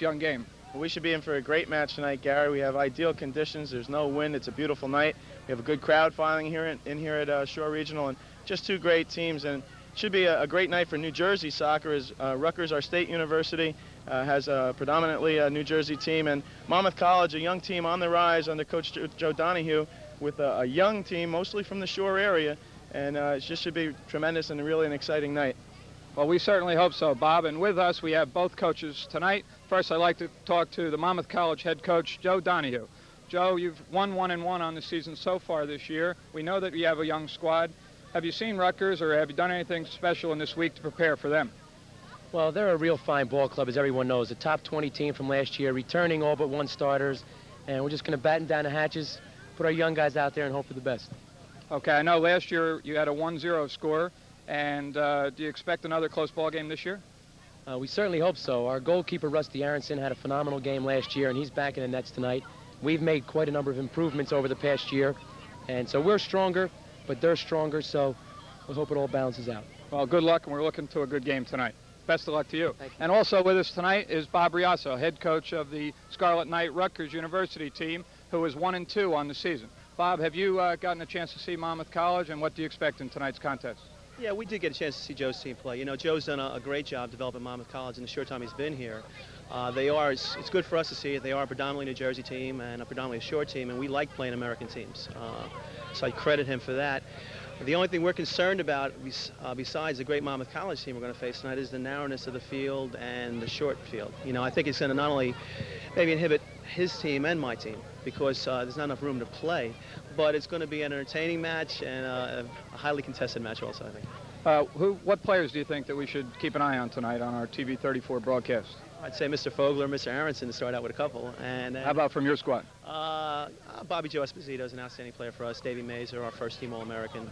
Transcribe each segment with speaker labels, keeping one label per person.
Speaker 1: young game?
Speaker 2: We should be in for a great match tonight, Gary. We have ideal conditions. There's no wind. It's a beautiful night. We have a good crowd filing here in here at Shore Regional, and just two great teams. And it should be a great night for New Jersey soccer, as Rutgers, our state university, has predominantly a New Jersey team, and Monmouth College, a young team on the rise under Coach Joe Donahue, with a young team, mostly from the Shore area, and it just should be tremendous and really an exciting night.
Speaker 1: Well, we certainly hope so, Bob. And with us, we have both coaches tonight. First, I'd like to talk to the Monmouth College head coach, Joe Donahue. Joe, you've won 1-1 on the season so far this year. We know that you have a young squad. Have you seen Rutgers, or have you done anything special in this week to prepare for them?
Speaker 3: Well, they're a real fine ball club, as everyone knows. A top 20 team from last year, returning all but one starters. And we're just going to batten down the hatches, put our young guys out there, and hope for the best.
Speaker 1: Okay, I know last year you had a 1-0 score. And do you expect another close ball game this year?
Speaker 3: We certainly hope so. Our goalkeeper, Rusty Aronson, had a phenomenal game last year, and he's back in the nets tonight. We've made quite a number of improvements over the past year. And so we're stronger, but they're stronger, so we hope it all balances out.
Speaker 1: Well, good luck, and we're looking to a good game tonight. Best of luck to you.
Speaker 3: Thank you.
Speaker 1: And also with us tonight is Bob Riasso, head coach of the Scarlet Knight Rutgers University team, who is 1-2 on the season. Bob, have you gotten a chance to see Monmouth College, and what do you expect in tonight's contest?
Speaker 4: Yeah, we did get a chance to see Joe's team play. You know, Joe's done a great job developing Monmouth College in the short time he's been here. It's good for us to see it. They are a predominantly New Jersey team and a predominantly a short team, and we like playing American teams. So I credit him for that. The only thing we're concerned about, besides the great Monmouth College team we're going to face tonight, is the narrowness of the field and the short field. You know, I think it's going to not only maybe inhibit his team and my team, because there's not enough room to play, but it's going to be an entertaining match and a highly contested match also, I think.
Speaker 1: What players do you think that we should keep an eye on tonight on our TV 34 broadcast?
Speaker 4: I'd say Mr. Fogler, Mr. Aronson to start out with a couple. And
Speaker 1: how about from your squad?
Speaker 4: Bobby Joe Esposito is an outstanding player for us. Davey Mazer, our first team All-American.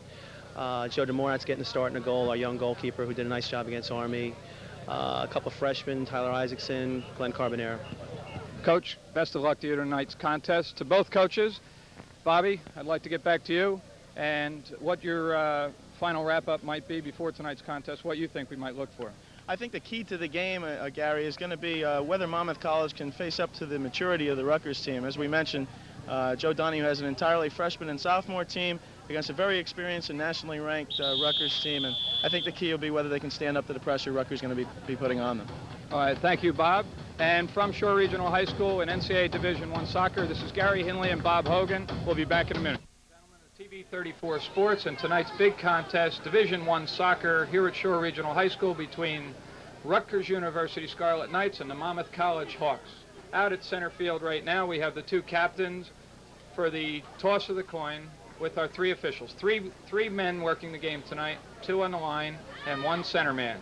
Speaker 4: Joe DeMorat's getting the start and a goal, our young goalkeeper who did a nice job against Army. A couple of freshmen, Tyler Isaacson, Glenn Carbonero.
Speaker 1: Coach, best of luck to you tonight's contest. To both coaches, Bobby, I'd like to get back to you and what your final wrap-up might be before tonight's contest, what you think we might look for.
Speaker 2: I think the key to the game, Gary, is going to be whether Monmouth College can face up to the maturity of the Rutgers team. As we mentioned, Joe Donahue has an entirely freshman and sophomore team against a very experienced and nationally ranked Rutgers team, and I think the key will be whether they can stand up to the pressure Rutgers is going to be putting on them.
Speaker 1: All right, thank you, Bob. And from Shore Regional High School in NCAA Division I soccer, this is Gary Hinley and Bob Hogan. We'll be back in a minute. Gentlemen of TV 34 Sports, and tonight's big contest, Division I soccer here at Shore Regional High School between Rutgers University Scarlet Knights and the Monmouth College Hawks. Out at center field right now, we have the two captains for the toss of the coin with our three officials. Three men working the game tonight, two on the line, and one center man.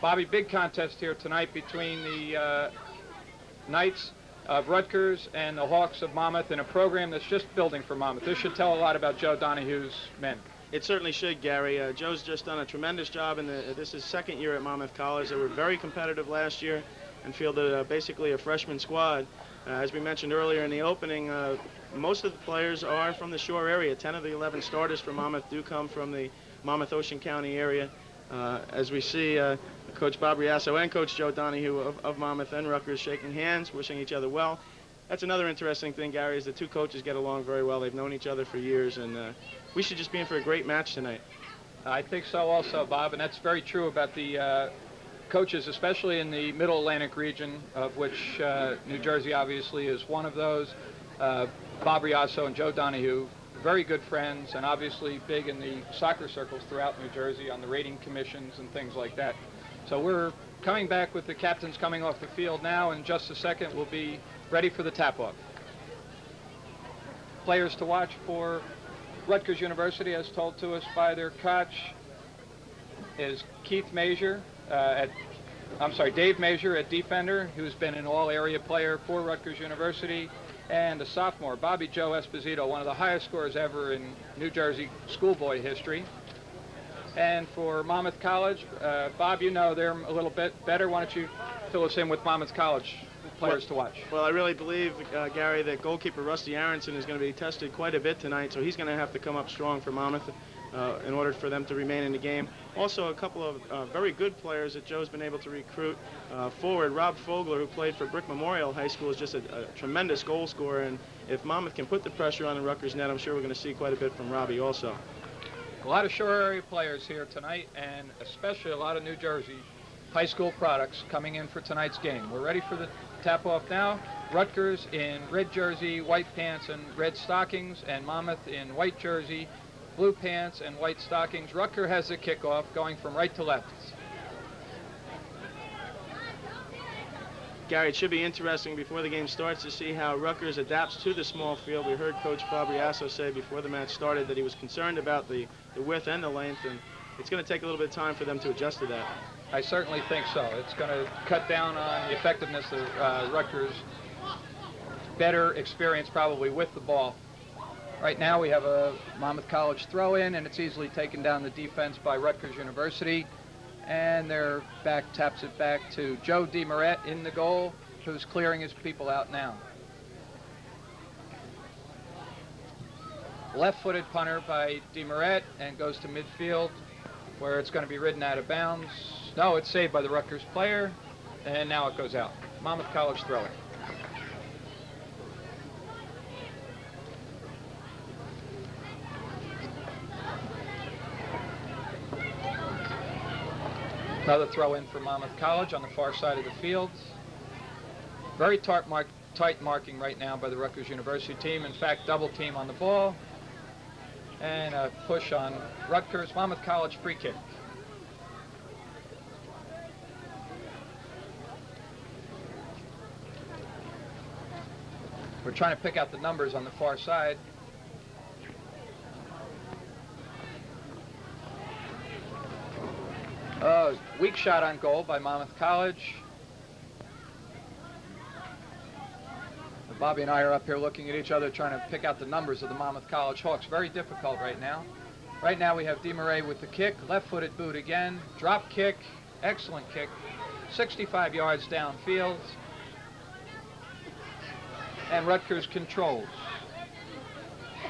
Speaker 1: Bobby, big contest here tonight between the Knights of Rutgers and the Hawks of Monmouth in a program that's just building for Monmouth. This should tell a lot about Joe Donahue's men.
Speaker 2: It certainly should, Gary. Joe's just done a tremendous job, and this is second year at Monmouth College. They were very competitive last year and fielded basically a freshman squad. As we mentioned earlier in the opening, most of the players are from the Shore area. 10 of the 11 starters for Monmouth do come from the Monmouth-Ocean County area. As we see Coach Bob Riasso and Coach Joe Donahue of Monmouth and Rutgers shaking hands, wishing each other well. That's another interesting thing, Gary, is the two coaches get along very well. They've known each other for years, and we should just be in for a great match tonight.
Speaker 1: I think so also, Bob, and that's very true about the coaches, especially in the Middle Atlantic region, of which New Jersey obviously is one of those. Bob Riasso and Joe Donahue, very good friends, and obviously big in the soccer circles throughout New Jersey on the rating commissions and things like that. So we're coming back with the captains coming off the field now. In just a second, we'll be ready for the tap-off. Players to watch for Rutgers University, as told to us by their coach, is Dave Mazer at defender, who's been an all-area player for Rutgers University, and a sophomore, Bobby Joe Esposito, one of the highest scorers ever in New Jersey schoolboy history. And for Monmouth College, Bob, you know them a little bit better. Why don't you fill us in with Monmouth College players to watch?
Speaker 2: Well, I really believe, Gary, that goalkeeper Rusty Aronson is going to be tested quite a bit tonight, so he's going to have to come up strong for Monmouth. in order for them to remain in the game. Also, a couple of very good players that Joe's been able to recruit. Forward, Rob Fogler, who played for Brick Memorial High School, is just a tremendous goal scorer, and if Monmouth can put the pressure on the Rutgers net, I'm sure we're going to see quite a bit from Robbie also.
Speaker 1: A lot of shore area players here tonight, and especially a lot of New Jersey high school products coming in for tonight's game. We're ready for the tap-off now. Rutgers in red jersey, white pants, and red stockings, and Monmouth in white jersey, blue pants, and white stockings. Rutgers has the kickoff going from right to left.
Speaker 2: Gary, it should be interesting before the game starts to see how Rutgers adapts to the small field. We heard Coach Fabriasso say before the match started that he was concerned about the width and the length, and it's going to take a little bit of time for them to adjust to that.
Speaker 1: I certainly think so. It's going to cut down on the effectiveness of Rutgers' better experience probably with the ball. Right now we have a Monmouth College throw-in, and it's easily taken down the defense by Rutgers University. And their back taps it back to Joe DeMoret in the goal, who's clearing his people out now. Left-footed punter by DeMoret, and goes to midfield, where it's going to be ridden out of bounds. No, it's saved by the Rutgers player, and now it goes out. Monmouth College throwing. Another throw in for Monmouth College on the far side of the field. Very tight marking right now by the Rutgers University team. In fact, double team on the ball. And a push on Rutgers. Monmouth College free kick. We're trying to pick out the numbers on the far side. Weak shot on goal by Monmouth College. Bobby and I are up here looking at each other trying to pick out the numbers of the Monmouth College Hawks. Very difficult right now. Right now we have DeMoret with the kick, left-footed boot again, drop kick, excellent kick, 65 yards downfield. And Rutgers controls.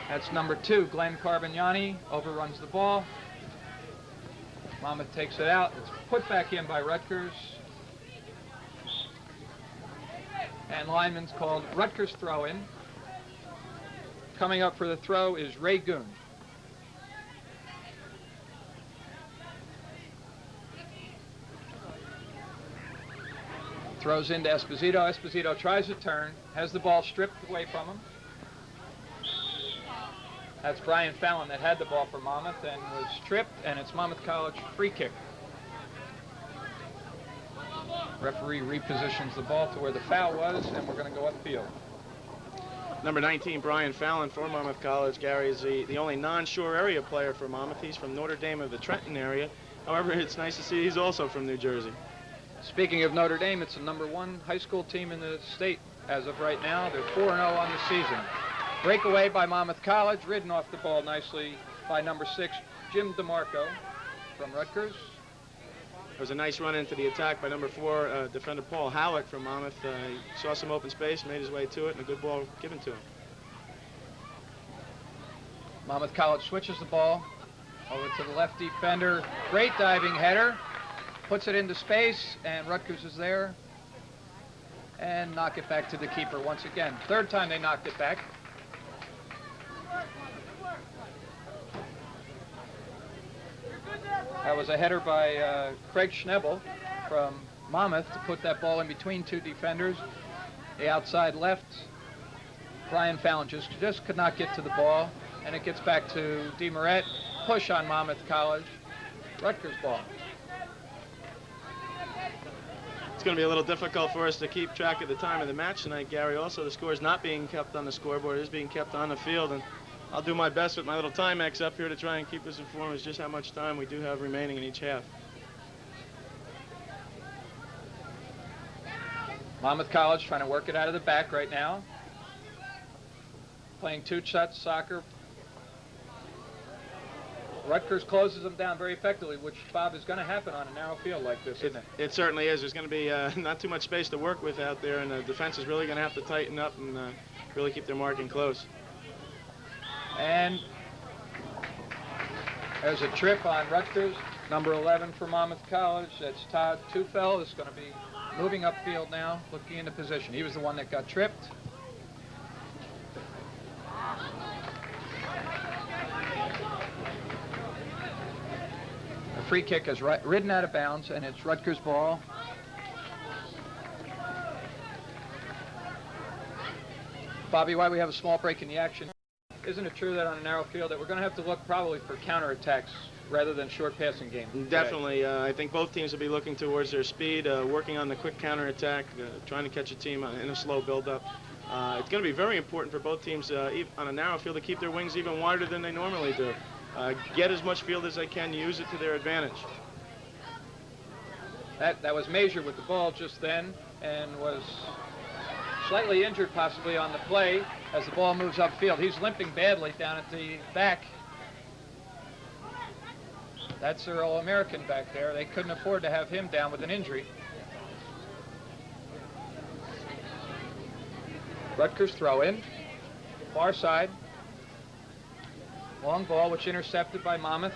Speaker 1: That's number 2, Glenn Carbagnani, overruns the ball. Monmouth takes it out. It's put back in by Rutgers. And lineman's called Rutgers throw-in. Coming up for the throw is Ray Goon. Throws into Esposito. Esposito tries to turn, has the ball stripped away from him. That's Brian Fallon that had the ball for Monmouth and was tripped, and it's Monmouth College free kick. Referee repositions the ball to where the foul was, and we're going to go upfield.
Speaker 2: Number 19, Brian Fallon for Monmouth College. Gary is the only non-shore area player for Monmouth. He's from Notre Dame of the Trenton area. However, it's nice to see he's also from New Jersey.
Speaker 1: Speaking of Notre Dame, it's the number 1 high school team in the state as of right now. They're 4-0 on the season. Breakaway by Monmouth College, ridden off the ball nicely by number 6, Jim DeMarco from Rutgers.
Speaker 2: There was a nice run into the attack by number 4, defender Paul Howick from Monmouth. He saw some open space, made his way to it, and a good ball given to him.
Speaker 1: Monmouth College switches the ball over to the left defender. Great diving header. Puts it into space, and Rutgers is there. And knock it back to the keeper once again. Third time they knocked it back. That was a header by Craig Schnebel from Monmouth to put that ball in between 2 defenders. The outside left. Brian Fallon just could not get to the ball, and it gets back to DeMoret. Push on Monmouth College. Rutgers ball.
Speaker 2: It's going to be a little difficult for us to keep track of the time of the match tonight, Gary. Also, the score is not being kept on the scoreboard. It is being kept on the field, and I'll do my best with my little Timex up here to try and keep us informed as just how much time we do have remaining in each half.
Speaker 1: Monmouth College trying to work it out of the back right now. Playing 2-shot soccer. Rutgers closes them down very effectively, which, Bob, is going to happen on a narrow field like this, isn't it?
Speaker 2: It certainly is. There's going to be not too much space to work with out there, and the defense is really going to have to tighten up and really keep their marking close.
Speaker 1: And There's a trip on Rutgers, number 11 for Monmouth College. That's Todd Tufel. Is going to be moving upfield now, looking into position. He was the one that got tripped. The free kick is ridden out of bounds, and it's Rutgers' ball. Bobby, why we have a small break in the action? Isn't it true that on a narrow field that we're going to have to look probably for counterattacks rather than short passing game?
Speaker 2: Definitely. I think both teams will be looking towards their speed, working on the quick counterattack, trying to catch a team in a slow build-up. It's going to be very important for both teams on a narrow field to keep their wings even wider than they normally do. Get as much field as they can, use it to their advantage.
Speaker 1: That was Major with the ball just then and was slightly injured possibly on the play as the ball moves upfield. He's limping badly down at the back. That's their All-American back there. They couldn't afford to have him down with an injury. Rutgers throw in, far side. Long ball, which intercepted by Monmouth.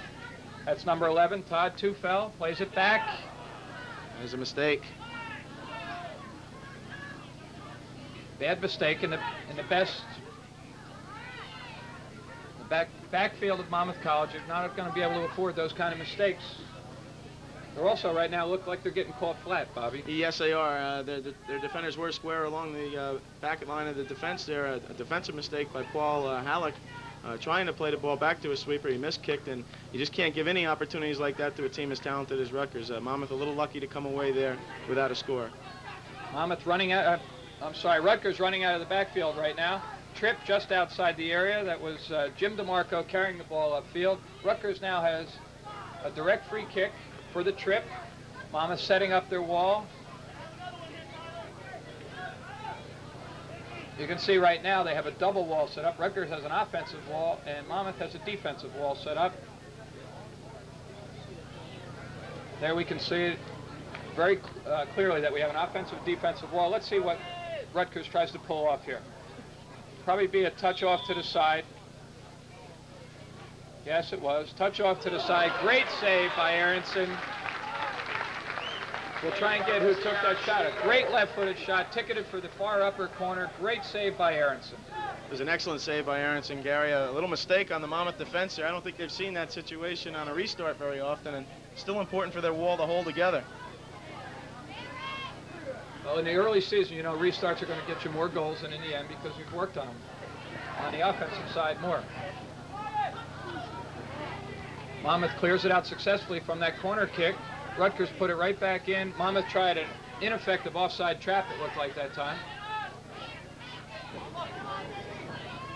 Speaker 1: That's number 11, Todd Tufel, plays it back.
Speaker 2: There's a mistake.
Speaker 1: Bad mistake in the best backfield of Monmouth College. You're not going to be able to afford those kind of mistakes. They're also right now look like they're getting caught flat, Bobby.
Speaker 2: Yes, they are. Their defenders were square along the back line of the defense there. A defensive mistake by Paul Halleck, trying to play the ball back to a sweeper. He miskicked, and you just can't give any opportunities like that to a team as talented as Rutgers. Monmouth a little lucky to come away there without a score.
Speaker 1: Monmouth running out. Rutgers running out of the backfield right now. Trip just outside the area. That was Jim DeMarco carrying the ball upfield. Rutgers now has a direct free kick for the trip. Monmouth setting up their wall. You can see right now they have a double wall set up. Rutgers has an offensive wall, and Monmouth has a defensive wall set up. There we can see it very clearly that we have an offensive defensive wall. Let's see what Rutgers tries to pull off here. Probably be a touch off to the side. Yes, it was. Touch off to the side. Great save by Aronson. We'll try and get who took that shot. A great left-footed shot, ticketed for the far upper corner. Great save by Aronson.
Speaker 2: It was an excellent save by Aronson, Gary. A little mistake on the Monmouth defense there. I don't think they've seen that situation on a restart very often, and still important for their wall to hold together.
Speaker 1: Well, in the early season, you know, restarts are going to get you more goals than in the end because you've worked on them on the offensive side more. Monmouth clears it out successfully from that corner kick. Rutgers put it right back in. Monmouth tried an ineffective offside trap, it looked like that time.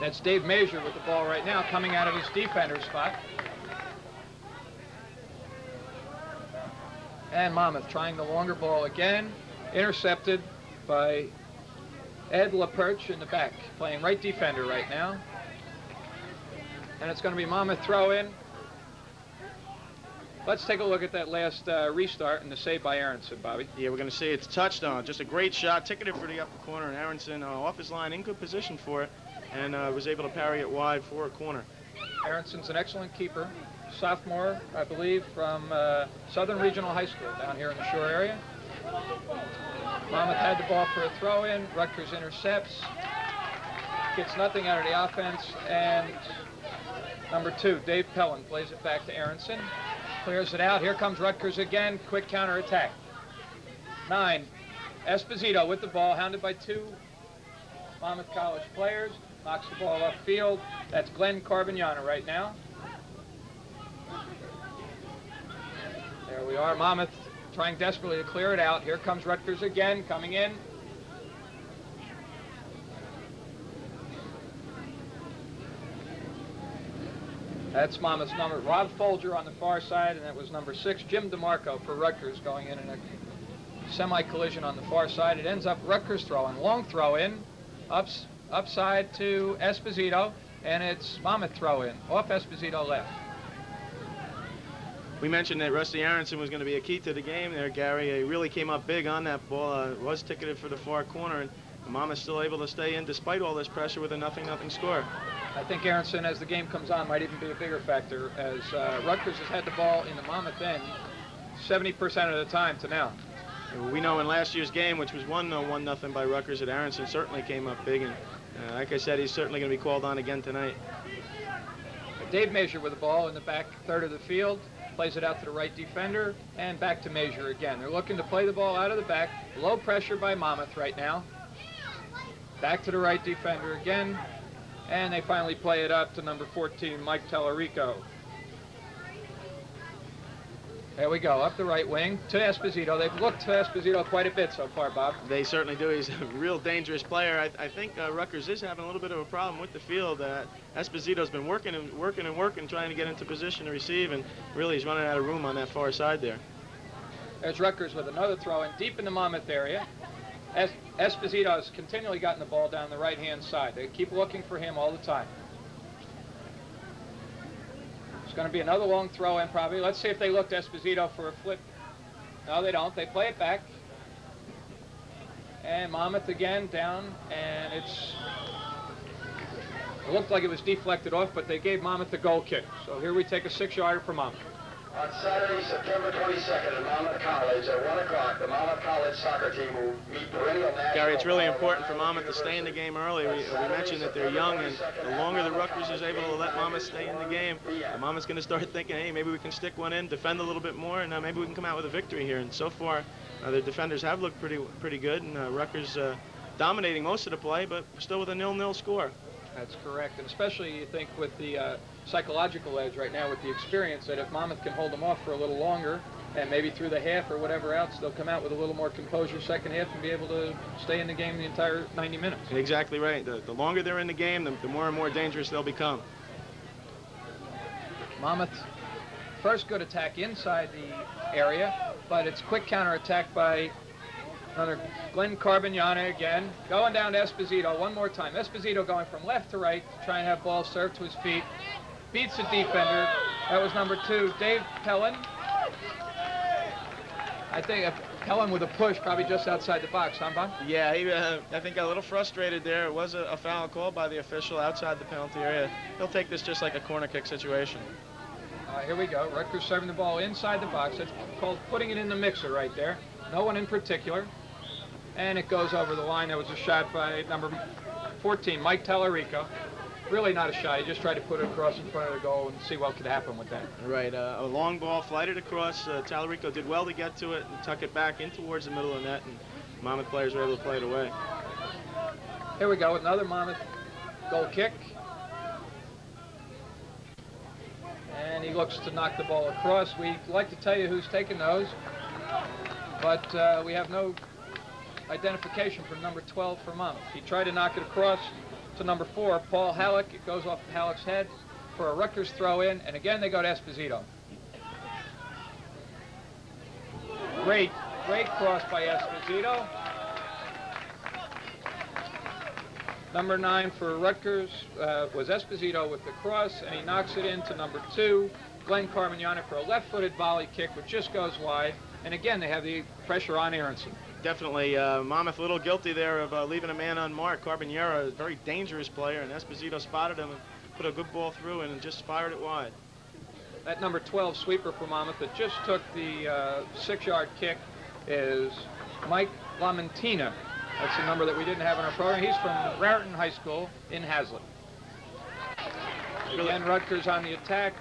Speaker 1: That's Dave Major with the ball right now, coming out of his defender spot. And Monmouth trying the longer ball again. Intercepted by Ed LaPerche in the back, playing right defender right now. And it's going to be Monmouth throw in. Let's take a look at that last restart and the save by Aronson, Bobby.
Speaker 2: Yeah, we're going to see it's touched on. Just a great shot, ticketed for the upper corner, and Aronson off his line in good position for it, and was able to parry it wide for a corner.
Speaker 1: Aronson's an excellent keeper. Sophomore, I believe, from Southern Regional High School down here in the Shore area. Monmouth had the ball for a throw-in. Rutgers intercepts. Gets nothing out of the offense. And number 2, Dave Pellin, plays it back to Aronson. Clears it out. Here comes Rutgers again. Quick counterattack. 9, Esposito with the ball, hounded by 2 Monmouth College players. Knocks the ball upfield. That's Glenn Carboniana right now. There we are. Monmouth trying desperately to clear it out. Here comes Rutgers again, coming in. That's Monmouth's number, Rob Folger on the far side, and that was number 6, Jim DeMarco for Rutgers, going in a semi-collision on the far side. It ends up Rutgers throwing, long throw in, upside to Esposito, and it's Monmouth throw in, off Esposito left.
Speaker 2: We mentioned that Rusty Aronson was going to be a key to the game there, Gary. He really came up big on that ball. Was ticketed for the far corner, and Monmouth still able to stay in despite all this pressure with a 0-0 score.
Speaker 1: I think Aronson, as the game comes on, might even be a bigger factor, as Rutgers has had the ball in the Monmouth end 70% of the time to now.
Speaker 2: We know in last year's game, which was won 1-0 by Rutgers, that Aronson certainly came up big, and like I said, he's certainly going to be called on again tonight.
Speaker 1: Dave Major with the ball in the back third of the field, plays it out to the right defender, and back to Major again. They're looking to play the ball out of the back, low pressure by Monmouth right now. Back to the right defender again, and they finally play it up to number 14, Mike Tellerico. There we go, up the right wing to Esposito. They've looked to Esposito quite a bit so far, Bob.
Speaker 2: They certainly do. He's a real dangerous player. I think Rutgers is having a little bit of a problem with the field. Esposito's been working, trying to get into position to receive, and really he's running out of room on that far side there.
Speaker 1: There's Rutgers with another throw in deep in the Monmouth area. Esposito has continually gotten the ball down the right-hand side. They keep looking for him all the time. It's going to be another long throw in probably. Let's see if they look to Esposito for a flip. No, they don't. They play it back. And Monmouth again down, and it looked like it was deflected off, but they gave Monmouth the goal kick. So here we take a 6-yarder for Monmouth.
Speaker 5: On Saturday, September 22nd at Monmouth College at 1 o'clock, the Monmouth College soccer team will meet perennial national...
Speaker 2: Gary, it's really important for Monmouth to stay in the game early. We mentioned that they're young, and the longer the Rutgers is able to let Monmouth stay in the game, Monmouth's going to start thinking, hey, maybe we can stick one in, defend a little bit more, and maybe we can come out with a victory here. And so far, their defenders have looked pretty good, and Rutgers dominating most of the play, but still with a 0-0 score.
Speaker 1: That's correct, and especially you think with the psychological edge right now with the experience that if Monmouth can hold them off for a little longer and maybe through the half or whatever else, they'll come out with a little more composure second half and be able to stay in the game the entire 90 minutes.
Speaker 2: Exactly right. The longer they're in the game, the more and more dangerous they'll become.
Speaker 1: Monmouth, first good attack inside the area, but it's quick counterattack by another Glenn Carbignani again, going down to Esposito one more time. Esposito going from left to right to try and have ball served to his feet. Beats the defender. That was number 2, Dave Pellin. I think Pellin with a push probably just outside the box, huh, Bob?
Speaker 2: Yeah, he, I think got a little frustrated there. It was a foul call by the official outside the penalty area. He'll take this just like a corner kick situation.
Speaker 1: Here we go. Rutgers serving the ball inside the box. It's called putting it in the mixer right there. No one in particular. And it goes over the line. There was a shot by number 14, Mike Tellerico. Really not a shot. He just tried to put it across in front of the goal and see what could happen with that.
Speaker 2: Right. A long ball flighted across. Tellerico did well to get to it and tuck it back in towards the middle of the net, and Monmouth players were able to play it away.
Speaker 1: Here we go. Another Monmouth goal kick. And he looks to knock the ball across. We'd like to tell you who's taking those, but we have no identification for number 12 for Monmouth. He tried to knock it across to number 4, Paul Halleck. It goes off Halleck's head for a Rutgers throw in, and again they go to Esposito. Great cross by Esposito. Number 9 for Rutgers was Esposito with the cross, and he knocks it into number 2, Glenn Carbignani, for a left-footed volley kick, which just goes wide. And again, they have the pressure on Aronson.
Speaker 2: Definitely, Monmouth a little guilty there of leaving a man unmarked. Carbignani, a very dangerous player, and Esposito spotted him and put a good ball through and just fired it wide.
Speaker 1: That number 12 sweeper for Monmouth that just took the 6-yard kick is Mike Lamantina. That's a number that we didn't have in our program. He's from Raritan High School in Hazlitt. Again, Rutgers on the attack.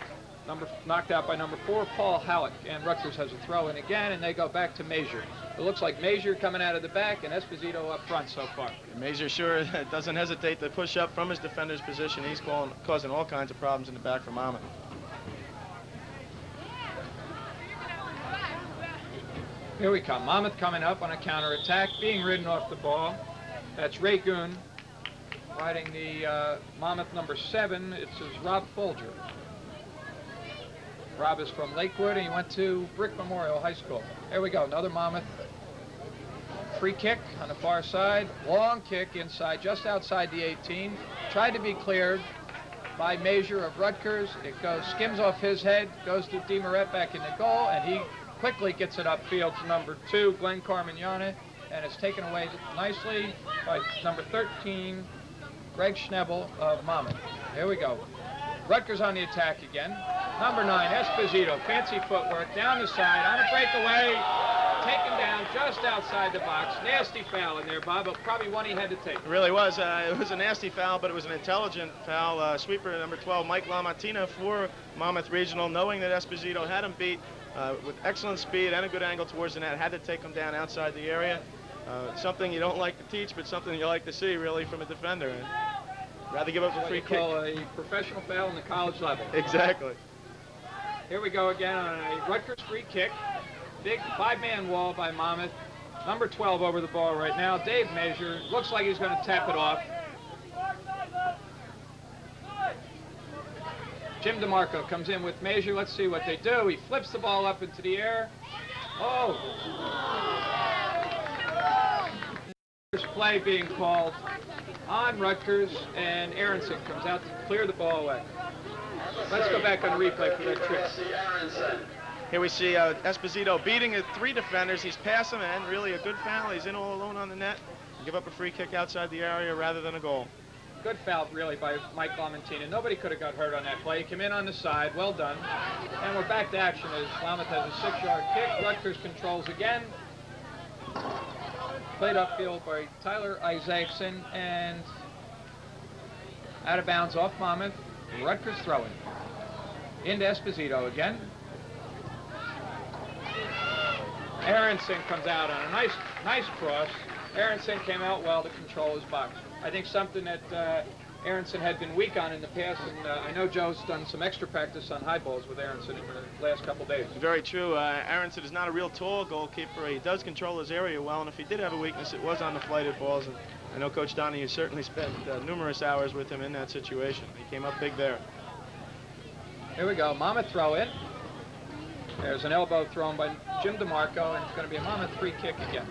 Speaker 1: Knocked out by number 4, Paul Halleck. And Rutgers has a throw in again, and they go back to Major. It looks like Major coming out of the back and Esposito up front so far.
Speaker 2: Major sure doesn't hesitate to push up from his defender's position. He's causing all kinds of problems in the back for Monmouth.
Speaker 1: Here we come. Monmouth coming up on a counterattack, being ridden off the ball. That's Ray Goon riding the Monmouth number 7. It's Rob Folger. Rob is from Lakewood, and he went to Brick Memorial High School. Here we go, another Monmouth free kick on the far side. Long kick inside, just outside the 18. Tried to be cleared by Major of Rutgers. It skims off his head, goes to DeMaret back in the goal, and he quickly gets it upfield to number 2, Glenn Carbignani, and it's taken away nicely by number 13, Greg Schnebel of Monmouth. Here we go. Rutgers on the attack again. Number 9, Esposito, fancy footwork, down the side, on a breakaway, taken down just outside the box. Nasty foul in there, Bob, but probably one he had to take.
Speaker 2: It really was. It was a nasty foul, but it was an intelligent foul. Sweeper number 12, Mike LaMattina for Monmouth Regional, knowing that Esposito had him beat with excellent speed and a good angle towards the net, had to take him down outside the area. Something you don't like to teach, but something you like to see, really, from a defender. And rather give up a free kick.
Speaker 1: Call a professional foul in the college level.
Speaker 2: Exactly.
Speaker 1: Here we go again on a Rutgers free kick. Big 5-man wall by Monmouth. Number 12 over the ball right now. Dave Measure. Looks like he's going to tap it off. Jim DeMarco comes in with Measure. Let's see what they do. He flips the ball up into the air. Oh. There's play being called on Rutgers, and Aronson comes out to clear the ball away. Let's go back on the replay for that trick.
Speaker 2: Here we see Esposito beating 3 defenders. He's passing in. Really a good foul. He's in all alone on the net. Give up a free kick outside the area rather than a goal.
Speaker 1: Good foul, really, by Mike LaMattina. Nobody could have got hurt on that play. He came in on the side. Well done. And we're back to action as Monmouth has a 6-yard kick. Rutgers controls again. Played upfield by Tyler Isaacson, and out of bounds off Monmouth. Rutgers throwing. Into Esposito again. Aronson comes out on a nice cross. Aronson came out well to control his box. I think something that Aronson had been weak on in the past, and I know Joe's done some extra practice on high balls with Aronson in the last couple days.
Speaker 2: Very true. Aronson is not a real tall goalkeeper. He does control his area well, and if he did have a weakness, it was on the flighted balls. And I know Coach Donahue certainly spent numerous hours with him in that situation. He came up big there.
Speaker 1: Here we go. Monmouth throw in. There's an elbow thrown by Jim DeMarco, and it's going to be a Monmouth free kick again.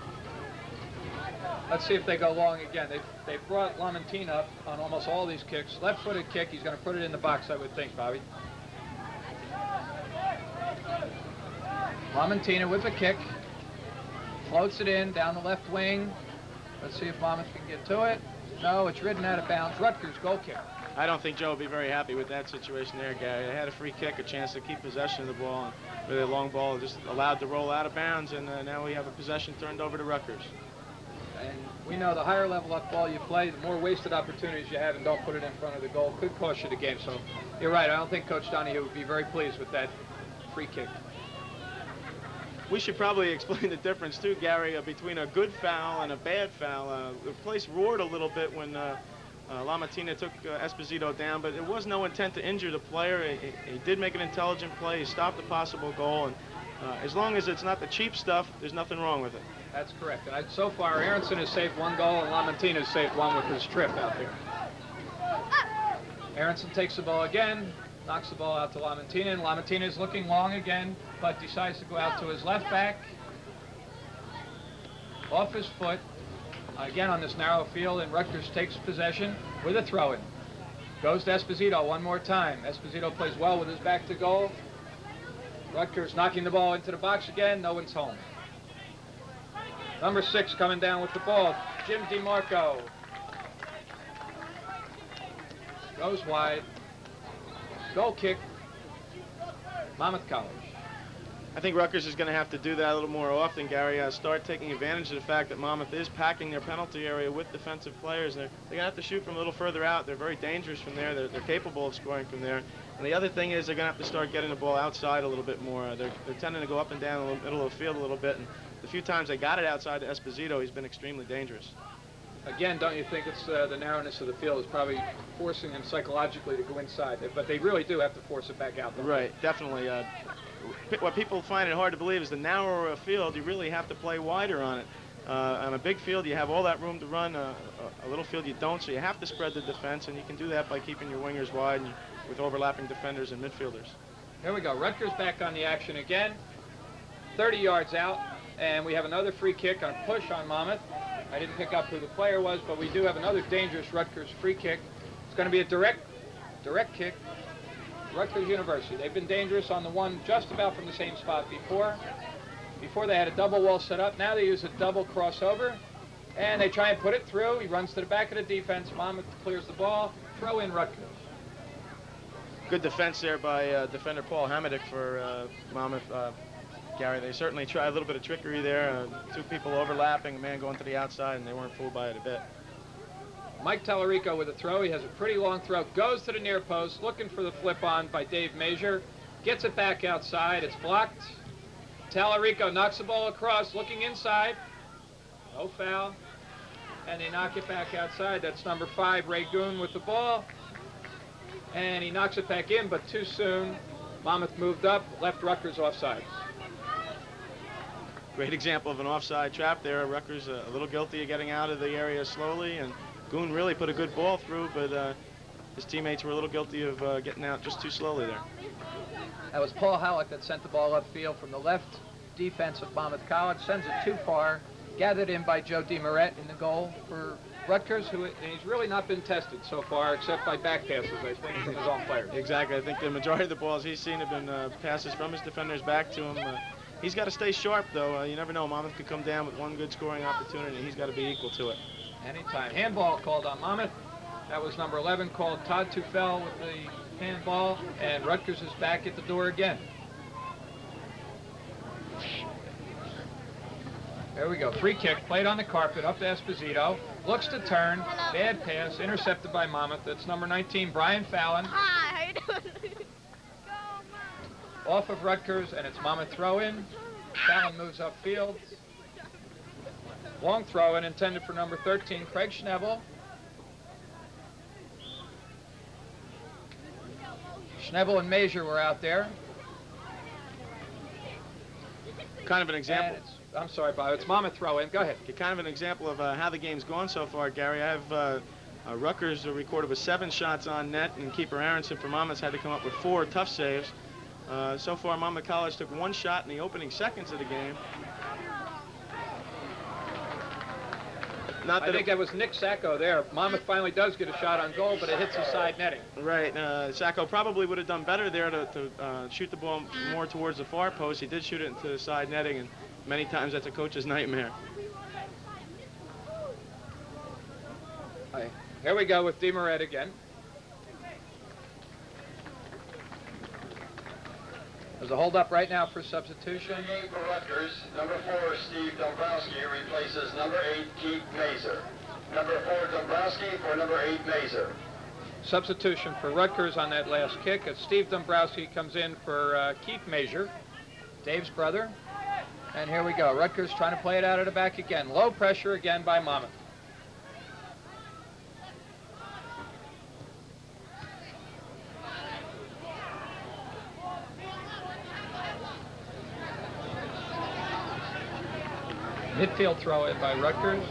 Speaker 1: Let's see if they go long again. They've brought LaMattina up on almost all these kicks. Left-footed kick. He's going to put it in the box, I would think, Bobby. LaMattina with the kick. Floats it in down the left wing. Let's see if Monmouth can get to it. No, it's ridden out of bounds. Rutgers goal kick.
Speaker 2: I don't think Joe will be very happy with that situation there, Gary. They had a free kick, a chance to keep possession of the ball, and really a long ball just allowed to roll out of bounds, and now we have a possession turned over to Rutgers.
Speaker 1: And we know the higher level up ball you play, the more wasted opportunities you have and don't put it in front of the goal could cost you the game. So you're right. I don't think Coach Donahue would be very pleased with that free kick.
Speaker 2: We should probably explain the difference, too, Gary, between a good foul and a bad foul. The place roared a little bit when LaMattina took Esposito down, but it was no intent to injure the player. He did make an intelligent play. He stopped a possible goal, and as long as it's not the cheap stuff, there's nothing wrong with it.
Speaker 1: That's correct. And so far, Aronson has saved 1 goal, and LaMattina has saved 1 with his trip out there. Aronson takes the ball again, knocks the ball out to LaMattina, and LaMattina is looking long again, but decides to go out to his left back, off his foot, again on this narrow field, and Rutgers takes possession with a throw-in. Goes to Esposito one more time. Esposito plays well with his back to goal. Rutgers knocking the ball into the box again. No one's home. Number 6 coming down with the ball. Jim DeMarco. Goes wide. Goal kick. Monmouth College.
Speaker 2: I think Rutgers is going to have to do that a little more often, Gary. Start taking advantage of the fact that Monmouth is packing their penalty area with defensive players. They're going to have to shoot from a little further out. They're very dangerous from there. They're capable of scoring from there. And the other thing is they're going to have to start getting the ball outside a little bit more. They're tending to go up and down the middle of the field a little bit. And the few times they got it outside to Esposito, he's been extremely dangerous.
Speaker 1: Again, don't you think it's the narrowness of the field is probably forcing them psychologically to go inside? But they really do have to force it back out.
Speaker 2: Right, definitely. What people find it hard to believe is the narrower a field, you really have to play wider on it. On a big field, you have all that room to run. A little field, you don't, so you have to spread the defense, and you can do that by keeping your wingers wide and with overlapping defenders and midfielders.
Speaker 1: Here we go. Rutgers back on the action again. 30 yards out, and we have another free kick on push on Monmouth. I didn't pick up who the player was, but we do have another dangerous Rutgers free kick. It's going to be a direct kick. Rutgers University. They've been dangerous on the one just about from the same spot before. Before they had a double wall set up. Now they use a double crossover. And they try and put it through. He runs to the back of the defense. Monmouth clears the ball. Throw in Rutgers.
Speaker 2: Good defense there by defender Paul Hamadick for Monmouth. Gary, they certainly tried a little bit of trickery there. Two people overlapping, a man going to the outside, and they weren't fooled by it a bit.
Speaker 1: Mike Tallarico with a throw. He has a pretty long throw. Goes to the near post, looking for the flip on by Dave Mazur. Gets it back outside. It's blocked. Tallarico knocks the ball across, looking inside. No foul. And they knock it back outside. That's number 5, Ray Goon with the ball. And he knocks it back in, but too soon. Monmouth moved up, left Rutgers offside.
Speaker 2: Great example of an offside trap there. Rutgers a little guilty of getting out of the area slowly, and Goon really put a good ball through, but his teammates were a little guilty of getting out just too slowly there.
Speaker 1: That was Paul Halleck that sent the ball upfield from the left defense of Monmouth College. Sends it too far. Gathered in by Joe DeMoret in the goal for Rutgers, who he's really not been tested so far, except by back passes, I think, from his own players.
Speaker 2: Exactly. I think the majority of the balls he's seen have been passes from his defenders back to him. He's got to stay sharp, though. You never know. Monmouth could come down with one good scoring opportunity. He's got to be equal to it.
Speaker 1: Anytime. Handball called on Monmouth. That was number 11 called Todd Tufel with the handball, and Rutgers is back at the door again. There we go. Free kick, played on the carpet, up to Esposito. Looks to turn. Bad pass, intercepted by Monmouth. That's number 19, Brian Fallon.
Speaker 6: Hi, how you doing?
Speaker 1: Off of Rutgers, and it's Monmouth throw-in. Fallon moves upfield. Long throw-in intended for number 13, Craig Schnebel. Schnebel and Mazur were out there.
Speaker 2: Kind of an example.
Speaker 1: I'm sorry, Bob. It's Monmouth throw-in. Go ahead.
Speaker 2: Kind of an example of how the game's gone so far, Gary. I have Rutgers recorded with 7 shots on net, and keeper Aronson for Monmouth had to come up with 4 tough saves. So far, Monmouth College took 1 shot in the opening seconds of the game.
Speaker 1: I think that was Nick Sacco there. Monmouth finally does get a shot on goal, but it hits the side netting.
Speaker 2: Right. Sacco probably would have done better there to shoot the ball more towards the far post. He did shoot it into the side netting, and many times that's a coach's nightmare.
Speaker 1: Right. Here we go with DeMoret again. There's a hold up right now for substitution.
Speaker 5: In the game for Rutgers, number 4, Steve Dombrowski replaces number 8, Keith Mazur. Number 4, Dombrowski for number 8, Mazur.
Speaker 1: Substitution for Rutgers on that last kick. As Steve Dombrowski comes in for Keith Mazur, Dave's brother. And here we go. Rutgers trying to play it out of the back again. Low pressure again by Monmouth. Midfield throw in by Rutgers.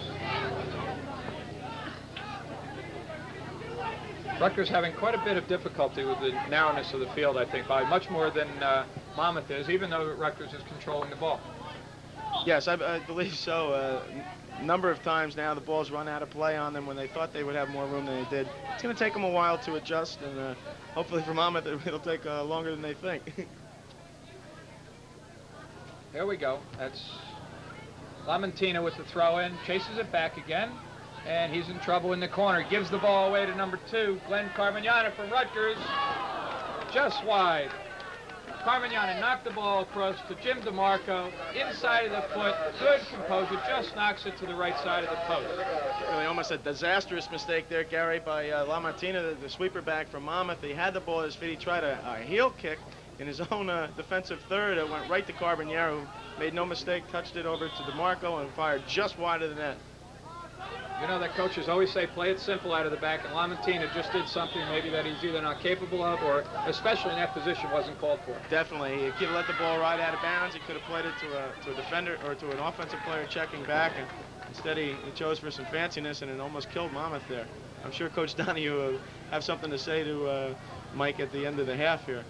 Speaker 1: Rutgers having quite a bit of difficulty with the narrowness of the field, I think, by much more than Monmouth is, even though Rutgers is controlling the ball.
Speaker 2: Yes, I believe so. A number of times now the ball's run out of play on them when they thought they would have more room than they did. It's going to take them a while to adjust, and hopefully for Monmouth it'll take longer than they think.
Speaker 1: Here we go. That's Lamontina with the throw-in, chases it back again, and he's in trouble in the corner. Gives the ball away to number 2, Glenn Carmignana from Rutgers, just wide. Carmignana knocked the ball across to Jim DeMarco, inside of the foot, good composure, just knocks it to the right side of the post.
Speaker 2: Really almost a disastrous mistake there, Gary, by Lamontina, the sweeper back from Monmouth. He had the ball at his feet. He tried a heel kick in his own defensive third. It went right to Carmignana, who made no mistake, touched it over to DeMarco and fired just wide of the net.
Speaker 1: You know that coaches always say play it simple out of the back, and Lamontina just did something maybe that he's either not capable of or, especially in that position, wasn't called for.
Speaker 2: Definitely. He could have let the ball ride out of bounds. He could have played it to a defender or to an offensive player checking back, and instead he chose for some fanciness, and it almost killed Monmouth there. I'm sure Coach Donahue will have something to say to Mike at the end of the half here.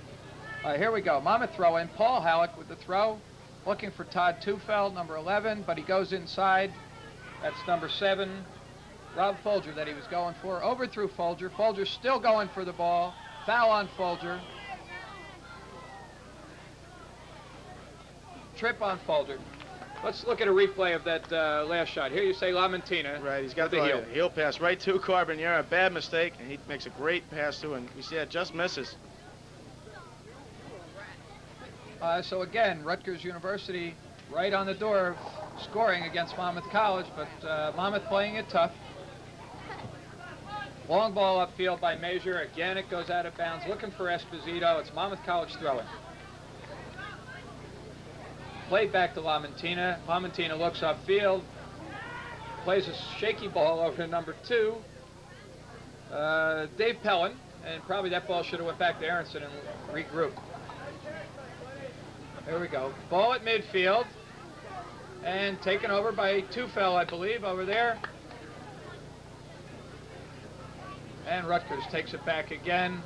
Speaker 1: All right, here we go. Monmouth throw in. Paul Halleck with the throw, looking for Todd Tufel, number 11, but he goes inside. That's number 7, Rob Folger, that he was going for. Overthrew Folger. Folger still going for the ball. Foul on Folger. trip on Folger. Let's look at a replay of that last shot. Here you say Lamantina.
Speaker 2: Right, he's got
Speaker 1: the
Speaker 2: heel pass right to Carbonier. A bad mistake, and he makes a great pass to him. You see that just misses.
Speaker 1: So again, Rutgers University right on the door scoring against Monmouth College, but Monmouth playing it tough. Long ball upfield by Major. Again, it goes out of bounds. Looking for Esposito. It's Monmouth College throwing. Played back to Lamantina. Lamantina looks upfield. Plays a shaky ball over to number 2. Dave Pellin. And probably that ball should have went back to Aronson and regrouped. There we go. Ball at midfield. And taken over by Tufel, I believe, over there. And Rutgers takes it back again.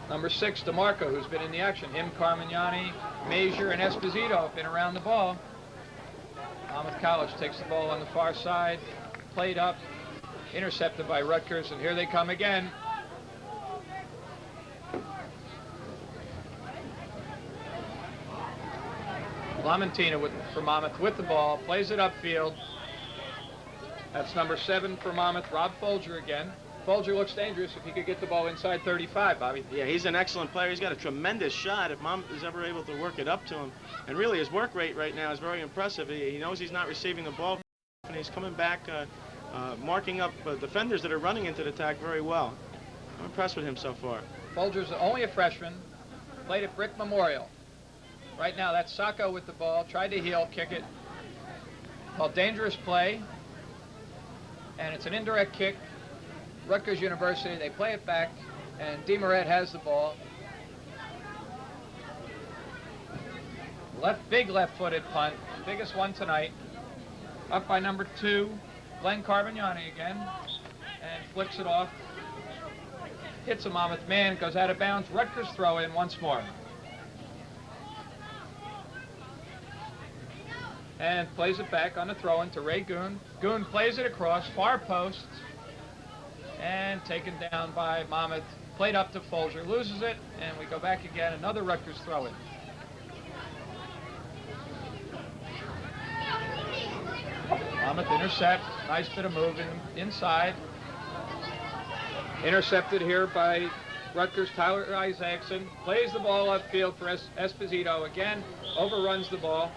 Speaker 1: Number 6, DeMarco, who's been in the action. Him, Carmignani, Major, and Esposito have been around the ball. Monmouth College takes the ball on the far side. Played up. Intercepted by Rutgers, and here they come again. Lamantina for Monmouth with the ball. Plays it upfield. That's number 7 for Monmouth, Rob Folger again. Folger looks dangerous if he could get the ball inside 35, Bobby.
Speaker 2: Yeah, he's an excellent player. He's got a tremendous shot if Monmouth is ever able to work it up to him. And really, his work rate right now is very impressive. He knows he's not receiving the ball, and he's coming back, marking up defenders that are running into the attack very well. I'm impressed with him so far.
Speaker 1: Folger's only a freshman. Played at Brick Memorial. Right now, that's Sacco with the ball. Tried to heel, kick it. Called dangerous play. And it's an indirect kick. Rutgers University, they play it back, and DeMoret has the ball. Big left-footed punt, biggest one tonight. Up by number 2, Glenn Carmignani again, and flicks it off. Hits a Monmouth man, goes out of bounds. Rutgers throw in once more. And plays it back on the throw-in to Ray Goon. Goon plays it across, far post, and taken down by Monmouth. Played up to Folger, loses it, and we go back again. Another Rutgers throw-in. Monmouth intercept, nice bit of moving inside. Intercepted here by Rutgers' Tyler Isaacson. Plays the ball upfield for Esposito again, overruns the ball.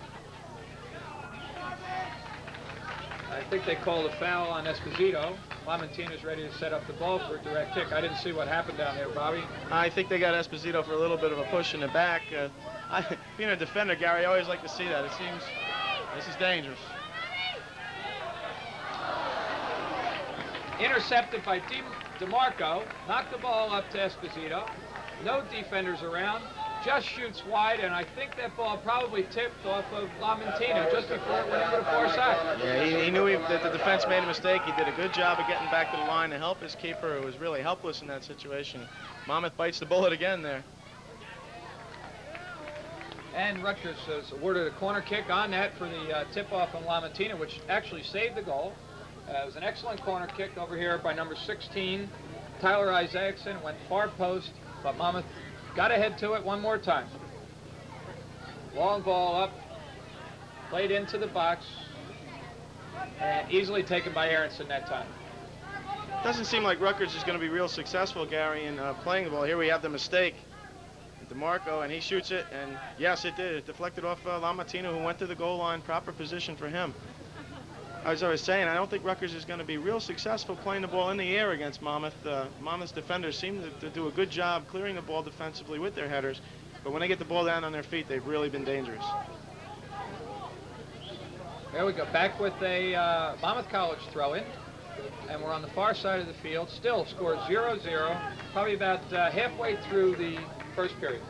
Speaker 1: I think they called a foul on Esposito. Lamentina's ready to set up the ball for a direct kick. I didn't see what happened down there, Bobby.
Speaker 2: I think they got Esposito for a little bit of a push in the back. Being a defender, Gary, I always like to see that. It seems this is dangerous.
Speaker 1: Intercepted by DeMarco. Knocked the ball up to Esposito. No defenders around. Just shoots wide, and I think that ball probably tipped off of Lamantina just before it went into the far side.
Speaker 2: Yeah, he knew that the defense made a mistake. He did a good job of getting back to the line to help his keeper, who was really helpless in that situation. Monmouth bites the bullet again there.
Speaker 1: And Rutgers has awarded a corner kick on net for the tip-off on Lamantina, which actually saved the goal. It was an excellent corner kick over here by number 16, Tyler Isaacson. Went far post, but Monmouth got ahead to it one more time. Long ball up, played into the box, and easily taken by Aronson that time.
Speaker 2: Doesn't seem like Rutgers is going to be real successful, Gary, in playing the ball. Here we have the mistake. DeMarco, and he shoots it, and yes, it did. It deflected off Lamantina, who went to the goal line. Proper position for him. As I was saying, I don't think Rutgers is going to be real successful playing the ball in the air against Monmouth. Monmouth's defenders seem to do a good job clearing the ball defensively with their headers, but when they get the ball down on their feet, they've really been dangerous.
Speaker 1: There we go, back with a Monmouth College throw-in, and we're on the far side of the field. Still scores 0-0, probably about halfway through the first period.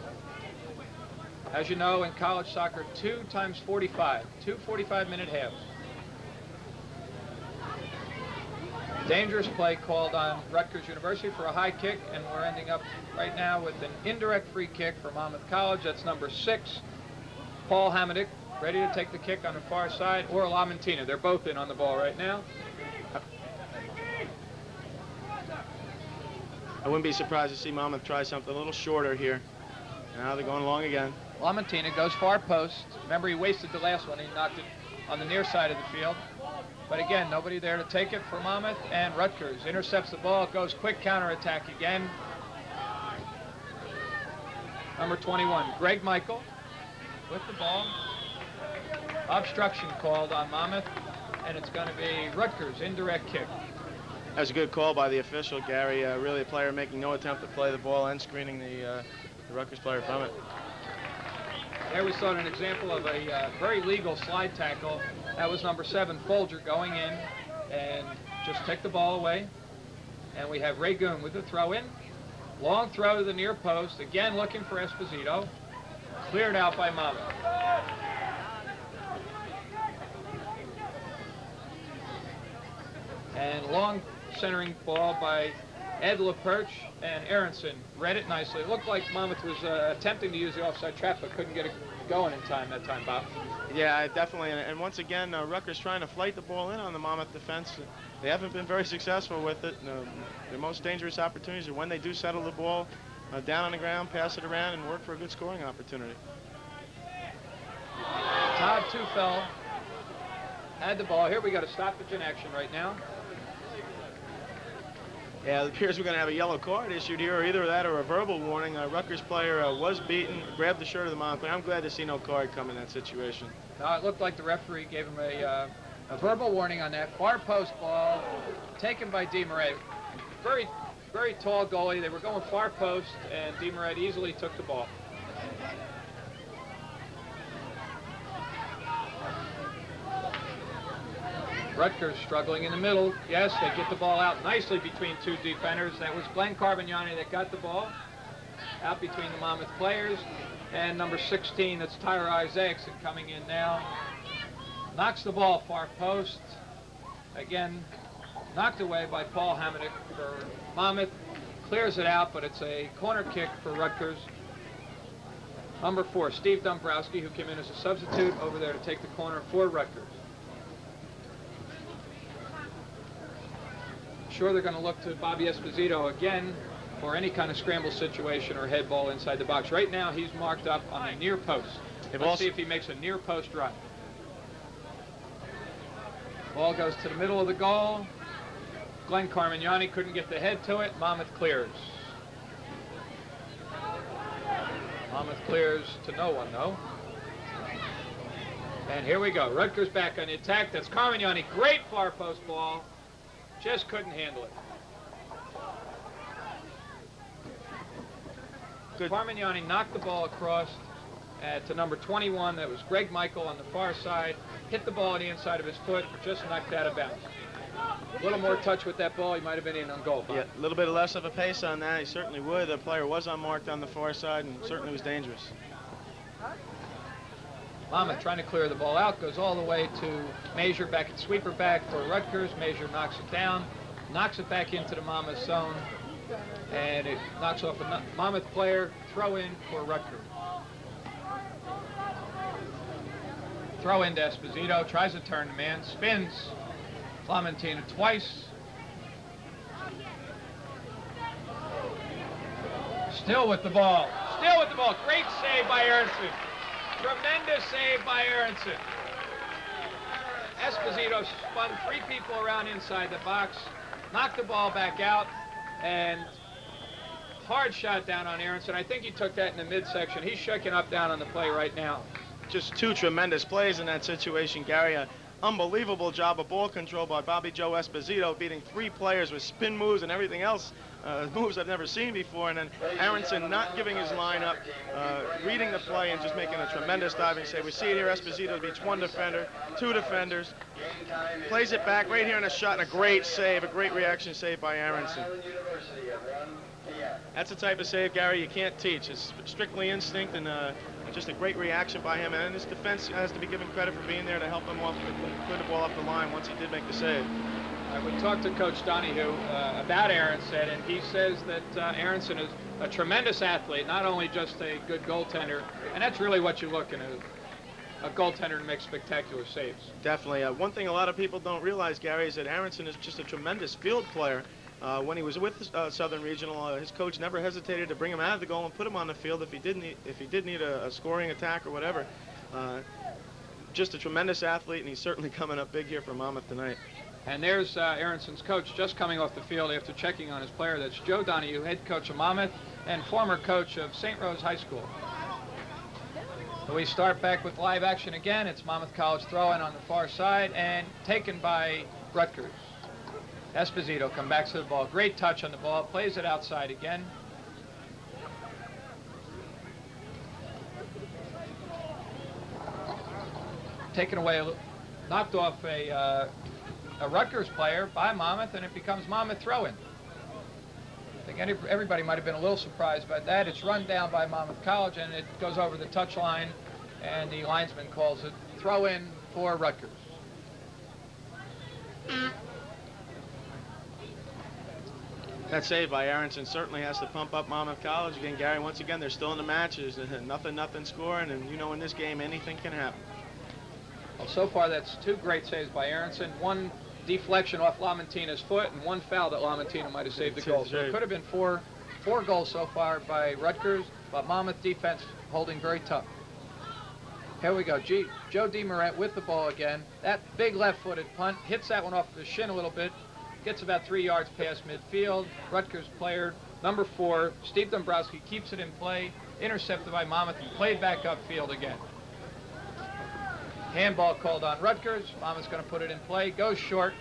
Speaker 1: As you know, in college soccer, 2 times 45, 2 45-minute halves. Dangerous play called on Rutgers University for a high kick, and we're ending up right now with an indirect free kick for Monmouth College. That's number 6, Paul Hamadick, ready to take the kick on the far side, or Lamantina. They're both in on the ball right now. I
Speaker 2: wouldn't be surprised to see Monmouth try something a little shorter here. Now they're going long again.
Speaker 1: Lamontina goes far post. Remember, he wasted the last one. He knocked it on the near side of the field. But again, nobody there to take it for Monmouth, and Rutgers intercepts the ball, goes quick counterattack again. Number 21, Greg Michael with the ball. Obstruction called on Monmouth, and it's going to be Rutgers' indirect kick.
Speaker 2: That was a good call by the official, Gary. Really a player making no attempt to play the ball and screening the Rutgers player from it.
Speaker 1: There we saw an example of a very legal slide tackle. That was number 7, Folger, going in and just took the ball away. And we have Ray Goon with the throw in. Long throw to the near post, again looking for Esposito. Cleared out by Monmouth. And long centering ball by Ed LaPerche, and Aronson read it nicely. It looked like Monmouth was attempting to use the offside trap, but couldn't get it going in time that time, Bob.
Speaker 2: Yeah, definitely. And once again, Rutgers trying to flight the ball in on the Monmouth defense. They haven't been very successful with it. Their most dangerous opportunities are when they do settle the ball down on the ground, pass it around, and work for a good scoring opportunity.
Speaker 1: Todd Tufel had the ball. Here we got a stoppage in action right now.
Speaker 2: Yeah, it appears we're going to have a yellow card issued here, or either that or a verbal warning. A Rutgers player was beaten, grabbed the shirt of the Monmouth player. I'm glad to see no card come in that situation.
Speaker 1: It looked like the referee gave him a verbal warning on that. Far post ball taken by DeMarais. Very, very tall goalie. They were going far post, and DeMarais easily took the ball. Rutgers struggling in the middle. Yes, they get the ball out nicely between two defenders. That was Glenn Carbagnani that got the ball out between the Monmouth players. And number 16, that's Tyler Isaacson coming in now. Knocks the ball far post. Again, knocked away by Paul Hamonic for Monmouth. Clears it out, but it's a corner kick for Rutgers. Number 4, Steve Dombrowski, who came in as a substitute over there to take the corner for Rutgers. Sure, they're going to look to Bobby Esposito again for any kind of scramble situation or head ball inside the box. Right now, he's marked up on a near post. Let's see if he makes a near post run. Ball goes to the middle of the goal. Glenn Carmagnani couldn't get the head to it. Monmouth clears. Monmouth clears to no one, though. And here we go. Rutgers back on the attack. That's Carmagnani. Great far post ball. Just couldn't handle it. Good. Carmagnani knocked the ball across to number 21. That was Greg Michael on the far side. Hit the ball on the inside of his foot, just knocked out of bounds. A little more touch with that ball, he might have been in on goal. Bob.
Speaker 2: Yeah, a little bit less of a pace on that. He certainly would. The player was unmarked on the far side and certainly was dangerous.
Speaker 1: Monmouth trying to clear the ball out, goes all the way to Major back at sweeper back for Rutgers. Major knocks it down, knocks it back into the Monmouth zone, and it knocks off a Monmouth player. Throw in for Rutgers. Throw into Esposito, tries to turn the man, spins Lamontina twice. Still with the ball. Great save by Aronson. Tremendous save by Aronson. Esposito spun 3 people around inside the box, knocked the ball back out, and hard shot down on Aronson. I think he took that in the midsection. He's shaking up down on the play right now.
Speaker 2: Just 2 tremendous plays in that situation, Gary. An unbelievable job of ball control by Bobby Joe Esposito, beating 3 players with spin moves and everything else, moves I've never seen before. And then Aronson not giving his line up, reading the play and just making a tremendous diving save. We see it here, Esposito beats 1 defender, 2 defenders, plays it back right here in a shot, and a great save, a great reaction save by Aronson. That's the type of save, Gary, you can't teach. It's strictly instinct and just a great reaction by him, and his defense has to be given credit for being there to help him clear the ball off the line once he did make the save.
Speaker 1: We talked to Coach Donahue about Aronson, and he says that Aronson is a tremendous athlete, not only just a good goaltender, and that's really what you look in a goaltender to make spectacular saves.
Speaker 2: Definitely. One thing a lot of people don't realize, Gary, is that Aronson is just a tremendous field player. When he was with Southern Regional, his coach never hesitated to bring him out of the goal and put him on the field if he did need a scoring attack or whatever. Just a tremendous athlete, and he's certainly coming up big here for Monmouth tonight.
Speaker 1: And there's Aaronson's coach just coming off the field after checking on his player. That's Joe Donahue, head coach of Monmouth and former coach of St. Rose High School. So we start back with live action again. It's Monmouth College throwing on the far side and taken by Rutgers. Esposito comes back to the ball. Great touch on the ball. Plays it outside again. Taken away, knocked off a Rutgers player by Monmouth, and it becomes Monmouth throw-in. I think everybody might have been a little surprised by that. It's run down by Monmouth College, and it goes over the touchline, and the linesman calls it throw-in for Rutgers.
Speaker 2: That save by Aronson certainly has to pump up Monmouth College. Again, Gary, once again, they're still in the matches. Nothing scoring, and you know in this game anything can happen.
Speaker 1: Well, so far that's two great saves by Aronson. One deflection off Lamentina's foot, and one foul that Lamentina might have saved the goal. So it could have been four goals so far by Rutgers, but Monmouth defense holding very tough. Here we go. Joe DeMoret with the ball again. That big left-footed punt hits that one off the shin a little bit. Gets about 3 yards past midfield. Rutgers player number 4, Steve Dombrowski, keeps it in play. Intercepted by Monmouth and played back upfield again. Handball called on Rutgers. Monmouth's going to put it in play. Goes short.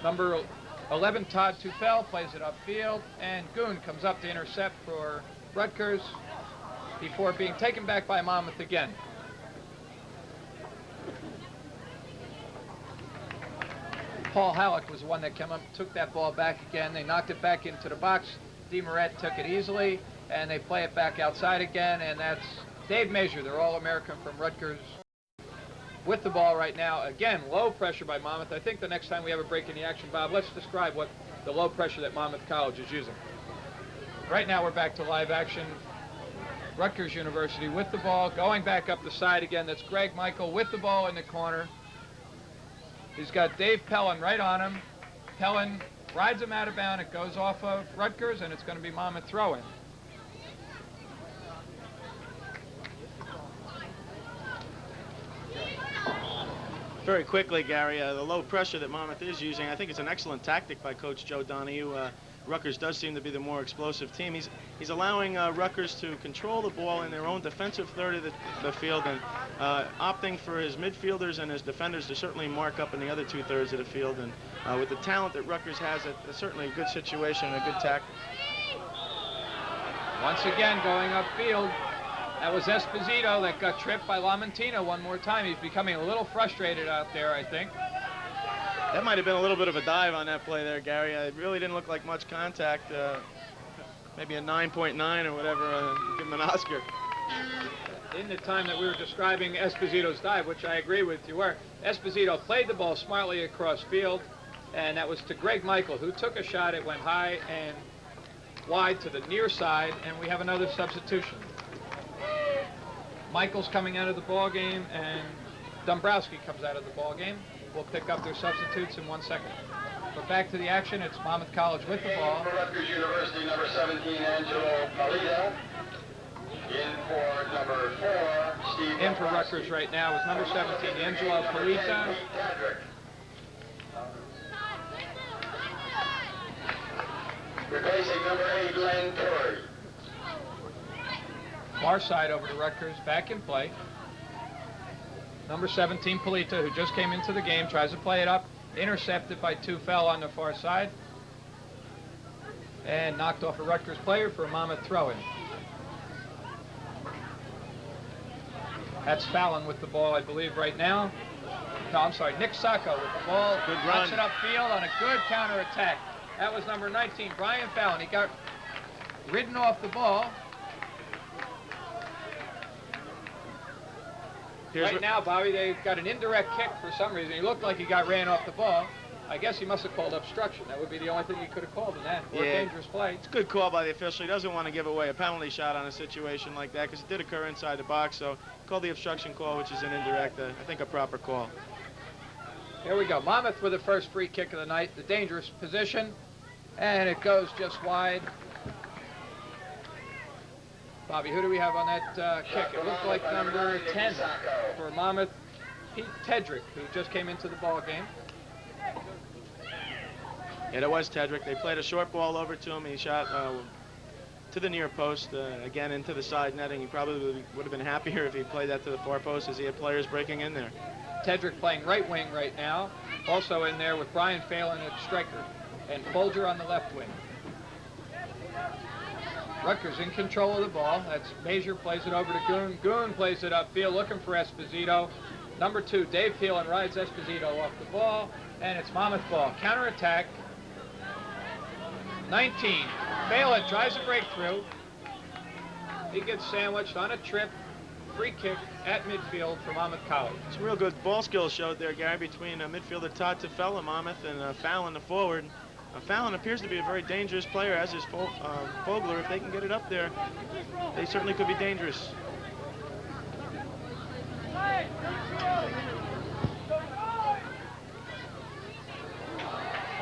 Speaker 1: Number 11, Todd Tufel, plays it upfield. And Goon comes up to intercept for Rutgers before being taken back by Monmouth again. Paul Halleck was the one that came up, took that ball back again. They knocked it back into the box. DeMoret took it easily, and they play it back outside again, and that's Dave Measure, their All-American from Rutgers, with the ball right now. Again, low pressure by Monmouth. I think the next time we have a break in the action, Bob, let's describe what the low pressure that Monmouth College is using. Right now we're back to live action. Rutgers University with the ball, going back up the side again. That's Greg Michael with the ball in the corner. He's got Dave Pellin right on him. Pellin rides him out of bounds. It goes off of Rutgers, and it's going to be Monmouth throw-in.
Speaker 2: Very quickly, Gary, the low pressure that Monmouth is using, I think it's an excellent tactic by Coach Joe Donahue. Rutgers does seem to be the more explosive team. He's allowing Rutgers to control the ball in their own defensive third of the field, and opting for his midfielders and his defenders to certainly mark up in the other 2/3 of the field. And with the talent that Rutgers has, it's certainly a good situation and a good tactic.
Speaker 1: Once again, going upfield. That was Esposito that got tripped by Lamentina one more time. He's becoming a little frustrated out there, I think.
Speaker 2: That might have been a little bit of a dive on that play there, Gary. It really didn't look like much contact. Maybe a 9.9 or whatever. Give him an Oscar.
Speaker 1: In the time that we were describing Esposito's dive, which I agree with you were, Esposito played the ball smartly across field, and that was to Greg Michael, who took a shot. It went high and wide to the near side, and we have another substitution. Michael's coming out of the ball game, and Dombrowski comes out of the ball game. We'll pick up their substitutes in 1 second. But back to the action. It's Monmouth College with the ball.
Speaker 5: For Rutgers University, number 17, Angelo Palita. In for number 4, Steve.
Speaker 1: In for Rutgers right now is number 17, Angelo Palita.
Speaker 5: Replacing number 8, Len Torrey.
Speaker 1: Far side over to Rutgers, back in play. Number 17, Palita, who just came into the game, tries to play it up. Intercepted by Tufel on the far side. And knocked off a Rutgers player for a Monmouth throw-in. That's Fallon with the ball, I believe, right now. No, I'm sorry, Nick Sacco with the ball.
Speaker 2: Good run.
Speaker 1: Runs it upfield on a good counterattack. That was number 19, Brian Fallon. He got ridden off the ball. Right now, Bobby, they've got an indirect kick for some reason. He looked like he got ran off the ball. I guess he must have called obstruction. That would be the only thing he could have called in that. Or a dangerous play.
Speaker 2: It's a good call by the official. He doesn't want to give away a penalty shot on a situation like that because it did occur inside the box. So call the obstruction call, which is an indirect, I think a proper call.
Speaker 1: Here we go. Monmouth with the first free kick of the night, the dangerous position, and it goes just wide. Bobby, who do we have on that kick? It looked like number 10 for Monmouth, Pete Tedrick, who just came into the ball game.
Speaker 2: Yeah, it was Tedrick. They played a short ball over to him. He shot to the near post, again into the side netting. He probably would have been happier if he played that to the far post, as he had players breaking in there.
Speaker 1: Tedrick playing right wing right now. Also in there with Brian Phelan at striker and Folger on the left wing. Rutgers in control of the ball. That's Major, plays it over to Goon. Goon plays it upfield looking for Esposito. Number 2, Dave Phelan rides Esposito off the ball, and it's Monmouth ball. Counterattack. 19. Phelan tries a breakthrough. He gets sandwiched on a trip. Free kick at midfield for Monmouth College.
Speaker 2: Some real good ball skills showed there, Gary, between midfielder Todd Tefella, Monmouth, and Fallon, the forward. Fallon appears to be a very dangerous player, as is Fogler. If they can get it up there, they certainly could be dangerous.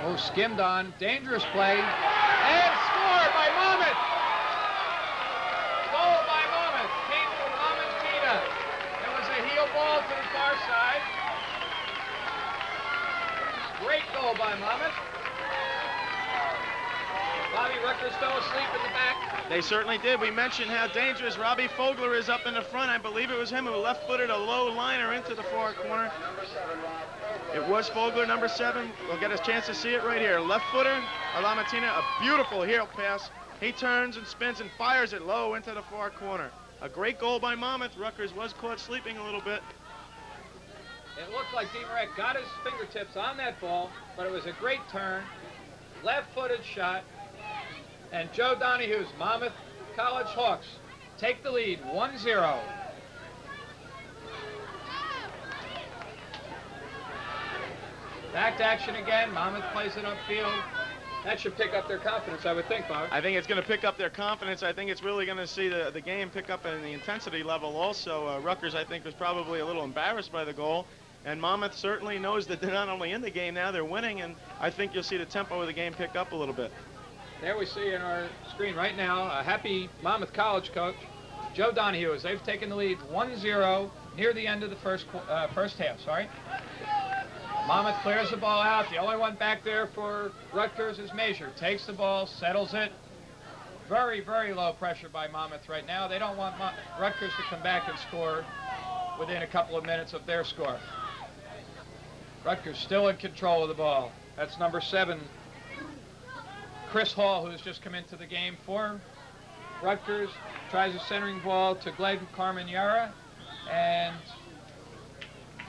Speaker 1: Oh, skimmed on. Dangerous play. And scored by Monmouth. Goal by Monmouth. Came from Monmouth Pita. It was a heel ball to the far side. Great goal by Monmouth. Bobby, Rutgers fell asleep in the back.
Speaker 2: They certainly did. We mentioned how dangerous Robbie Fogler is up in the front. I believe it was him who left-footed a low liner into the far corner. It was Fogler, number 7. We'll get a chance to see it right here. Left-footer, Lamantina, a beautiful heel pass. He turns and spins and fires it low into the far corner. A great goal by Monmouth. Rutgers was caught sleeping a little bit.
Speaker 1: It looked like DeMaret got his fingertips on that ball, but it was a great turn. Left-footed shot. And Joe Donahue's Monmouth College Hawks take the lead 1-0. Back to action again. Monmouth plays it upfield. That should pick up their confidence, I would think, Bob.
Speaker 2: I think it's going to pick up their confidence. I think it's really going to see the game pick up in the intensity level also. Rutgers, I think, was probably a little embarrassed by the goal. And Monmouth certainly knows that they're not only in the game now, they're winning. And I think you'll see the tempo of the game pick up a little bit.
Speaker 1: There we see in our screen right now a happy Monmouth College coach, Joe Donahue, as they've taken the lead 1-0 near the end of the first half. Monmouth clears the ball out. The only one back there for Rutgers is Major. Takes the ball, settles it. Very, very low pressure by Monmouth right now. They don't want Rutgers to come back and score within a couple of minutes of their score. Rutgers still in control of the ball. That's number 7. Chris Hall, who's just come into the game for Rutgers, tries a centering ball to Glenn Carmenara, and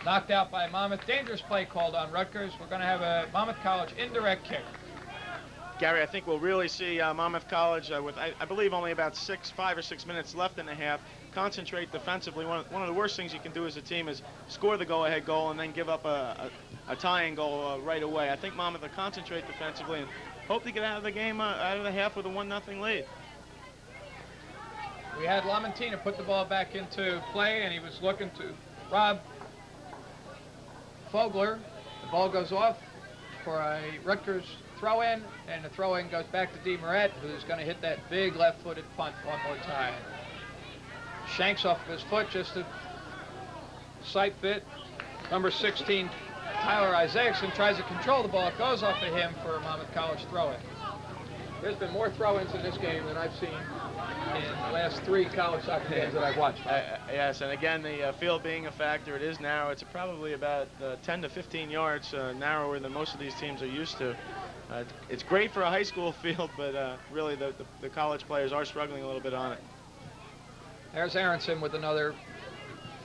Speaker 1: knocked out by Monmouth. Dangerous play called on Rutgers. We're going to have a Monmouth College indirect kick.
Speaker 2: Gary, I think we'll really see Monmouth College with, I believe, only about 5 or 6 minutes left in the half, concentrate defensively. One of the worst things you can do as a team is score the go-ahead goal and then give up a tying goal right away. I think Monmouth will concentrate defensively and hope to get out of the game, out of the half with a 1-0 lead.
Speaker 1: We had Lamantina put the ball back into play, and he was looking to rob Fogler. The ball goes off for a Rutgers throw-in, and the throw-in goes back to DeMaret, who's going to hit that big left-footed punt one more time. Shanks off of his foot just to sight fit. Number 16, Tyler Isaacson, tries to control the ball. It goes off of him for a Monmouth College throw-in. There's been more throw-ins in this game than I've seen in the last 3 college soccer games that I've watched.
Speaker 2: Yes, and again, the field being a factor, it is narrow. It's probably about 10 to 15 yards narrower than most of these teams are used to. It's great for a high school field, but really the college players are struggling a little bit on it.
Speaker 1: There's Aronson with another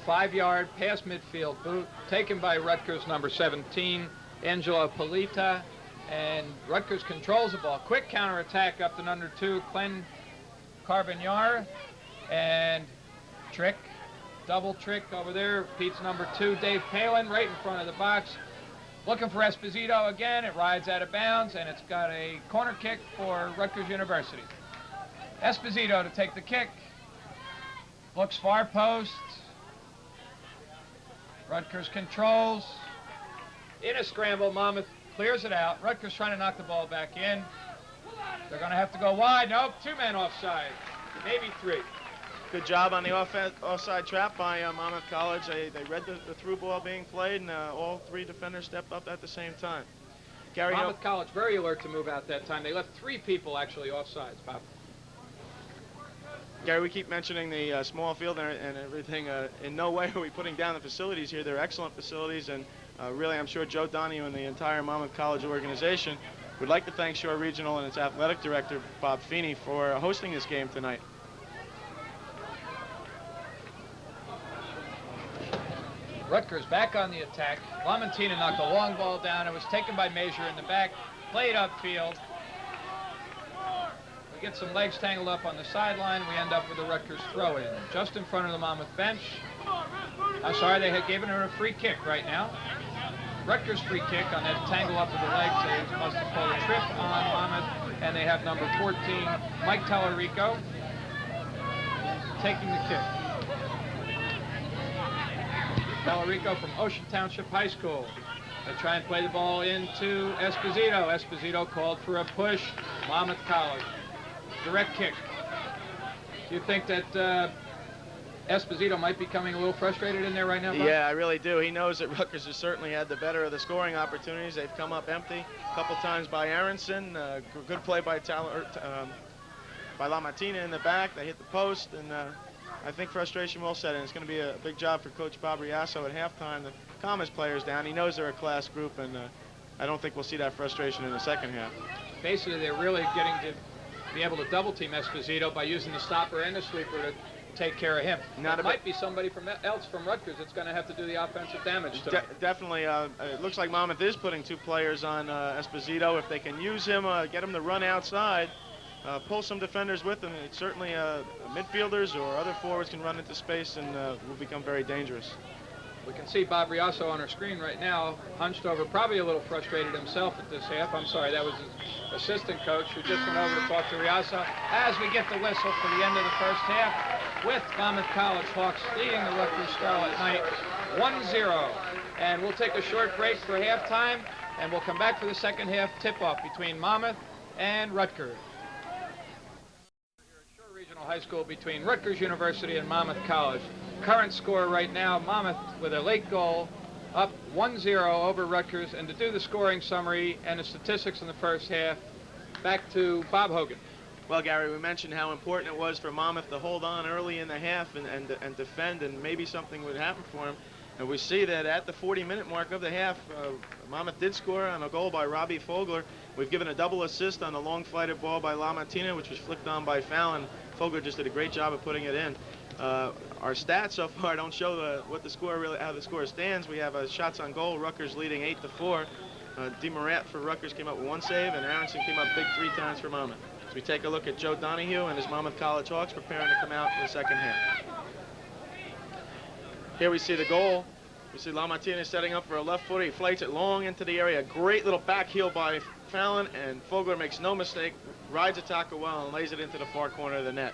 Speaker 1: 5-yard past midfield boot, taken by Rutgers number 17, Angelo Polita, and Rutgers controls the ball. Quick counterattack up to number 2, Glenn Carbonar, and trick, double trick over there. Pete's number 2, Dave Palin, right in front of the box. Looking for Esposito again. It rides out of bounds, and it's got a corner kick for Rutgers University. Esposito to take the kick. Looks far post. Rutgers controls. In a scramble, Monmouth clears it out. Rutgers trying to knock the ball back in. They're going to have to go wide. Nope, 2 men offside, maybe 3.
Speaker 2: Good job on the offside trap by Monmouth College. They read the through ball being played, and all 3 defenders stepped up at the same time. Gary,
Speaker 1: Monmouth College very alert to move out that time. They left 3 people actually offsides, Bob.
Speaker 2: Gary, we keep mentioning the small field and everything. In no way are we putting down the facilities here. They're excellent facilities, and really I'm sure Joe Donahue and the entire Monmouth College organization would like to thank Shore Regional and its athletic director, Bob Feeney, for hosting this game tonight.
Speaker 1: Rutgers back on the attack. Lamontina knocked a long ball down. It was taken by Major in the back, played upfield. We get some legs tangled up on the sideline. We end up with a Rutgers throw-in just in front of the Monmouth bench. I'm sorry, they had given her a free kick right now. Rutgers free kick on that tangle up of the legs. They must have called a trip on Monmouth, and they have number 14, Mike Tallarico, taking the kick. Tallarico from Ocean Township High School. They try and play the ball into Esposito. Esposito called for a push. Monmouth College. Direct kick. Do you think that Esposito might be coming a little frustrated in there right now, Bob?
Speaker 2: Yeah, I really do. He knows that Rutgers has certainly had the better of the scoring opportunities. They've come up empty a couple times by Aronson. Good play by Lamontina in the back. They hit the post, and I think frustration will set in. It's going to be a big job for Coach Bob Riasso at halftime to calm his players down. He knows they're a class group, and I don't think we'll see that frustration in the second half.
Speaker 1: Basically, they're really getting to be able to double-team Esposito by using the stopper and the sweeper to take care of him. It might be somebody else from Rutgers that's going to have to do the offensive damage to him.
Speaker 2: Definitely. It looks like Monmouth is putting 2 players on Esposito. If they can use him, get him to run outside, pull some defenders with him, it's certainly midfielders or other forwards can run into space and will become very dangerous.
Speaker 1: We can see Bob Riasso on our screen right now, hunched over, probably a little frustrated himself at this half. I'm sorry, that was his assistant coach who just went over to talk to Riasso as we get the whistle for the end of the first half with Monmouth College Hawks leading the Rutgers Scarlet Knight 1-0. And we'll take a short break for halftime, and we'll come back for the second half tip-off between Monmouth and Rutgers. Regional High School between Rutgers University and Monmouth College. Current score right now, Monmouth with a late goal, up 1-0 over Rutgers. And to do the scoring summary and the statistics in the first half, back to Bob Hogan.
Speaker 2: Well, Gary, we mentioned how important it was for Monmouth to hold on early in the half and defend, and maybe something would happen for them. And we see that at the 40-minute mark of the half, Monmouth did score on a goal by Robbie Fogler. We've given a double assist on a long flighted ball by Lamontina, which was flicked on by Fallon. Fogler just did a great job of putting it in. Our stats so far don't show what the score how the score stands. We have shots on goal. Rutgers leading 8-4. DeMorat for Rutgers came up with 1 save, and Aronson came up big 3 times for Monmouth. So we take a look at Joe Donahue and his Monmouth College Hawks preparing to come out in the second half. Here we see the goal. We see Lamontina setting up for a left footer. He flights it long into the area. Great little back heel by Fallon, and Fogler makes no mistake, rides a tackle well, and lays it into the far corner of the net.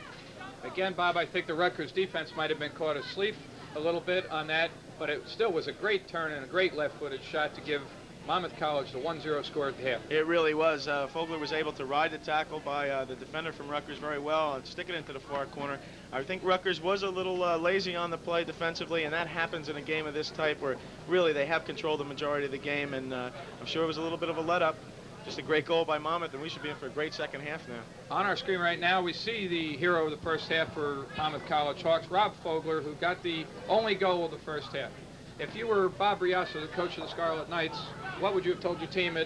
Speaker 1: Again, Bob, I think the Rutgers defense might have been caught asleep a little bit on that, but it still was a great turn and a great left-footed shot to give Monmouth College the 1-0 score at the half.
Speaker 2: It really was. Fogler was able to ride the tackle by the defender from Rutgers very well and stick it into the far corner. I think Rutgers was a little lazy on the play defensively, and that happens in a game of this type where really they have controlled the majority of the game, and I'm sure it was a little bit of a let-up. Just a great goal by Monmouth, and we should be in for a great second half now.
Speaker 1: On our screen right now, we see the hero of the first half for Monmouth College Hawks, Rob Fogler, who got the only goal of the first half. If you were Bob Riasso, the coach of the Scarlet Knights, what would you have told your team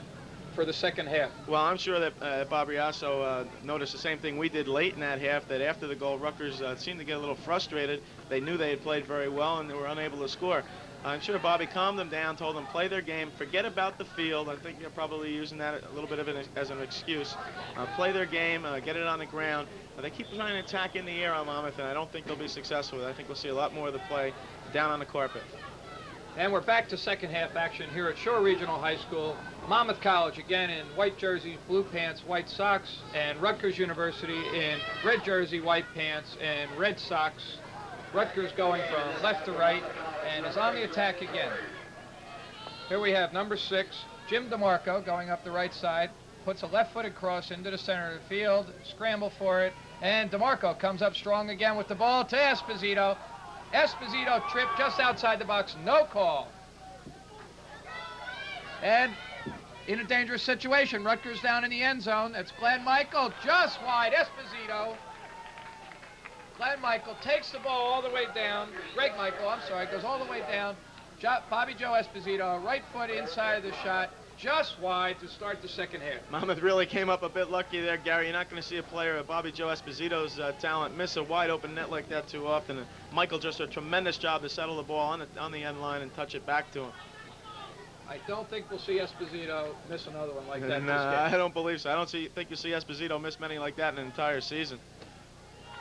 Speaker 1: for the second half?
Speaker 2: Well, I'm sure that Bob Riasso noticed the same thing we did late in that half, that after the goal, Rutgers seemed to get a little frustrated. They knew they had played very well, and they were unable to score. I'm sure Bobby calmed them down, told them play their game, forget about the field. I think you're probably using that a little bit of it as an excuse. Play their game, get it on the ground. They keep trying to attack in the air on Monmouth, and I don't think they'll be successful. I think we'll see a lot more of the play down on the carpet.
Speaker 1: And we're back to second half action here at Shore Regional High School. Monmouth College again in white jerseys, blue pants, white socks, and Rutgers University in red jersey, white pants, and red socks. Rutgers going from left to right and is on the attack again. Here we have number 6, Jim DeMarco, going up the right side, puts a left-footed cross into the center of the field, scramble for it, and DeMarco comes up strong again with the ball to Esposito. Esposito tripped just outside the box, no call. And in a dangerous situation, Rutgers down in the end zone. That's Glenn Michael, just wide. Esposito. Glenn Michael takes the ball all the way down. Greg Michael, I'm sorry, goes all the way down. Bobby Joe Esposito, right foot inside of the shot, just wide to start the second half.
Speaker 2: Monmouth really came up a bit lucky there, Gary. You're not going to see a player of Bobby Joe Esposito's talent miss a wide open net like that too often. And Michael just a tremendous job to settle the ball on the end line and touch it back to him.
Speaker 1: I don't think we'll see Esposito miss another one like that.
Speaker 2: No, I don't believe so. I don't think you'll see Esposito miss many like that in an entire season.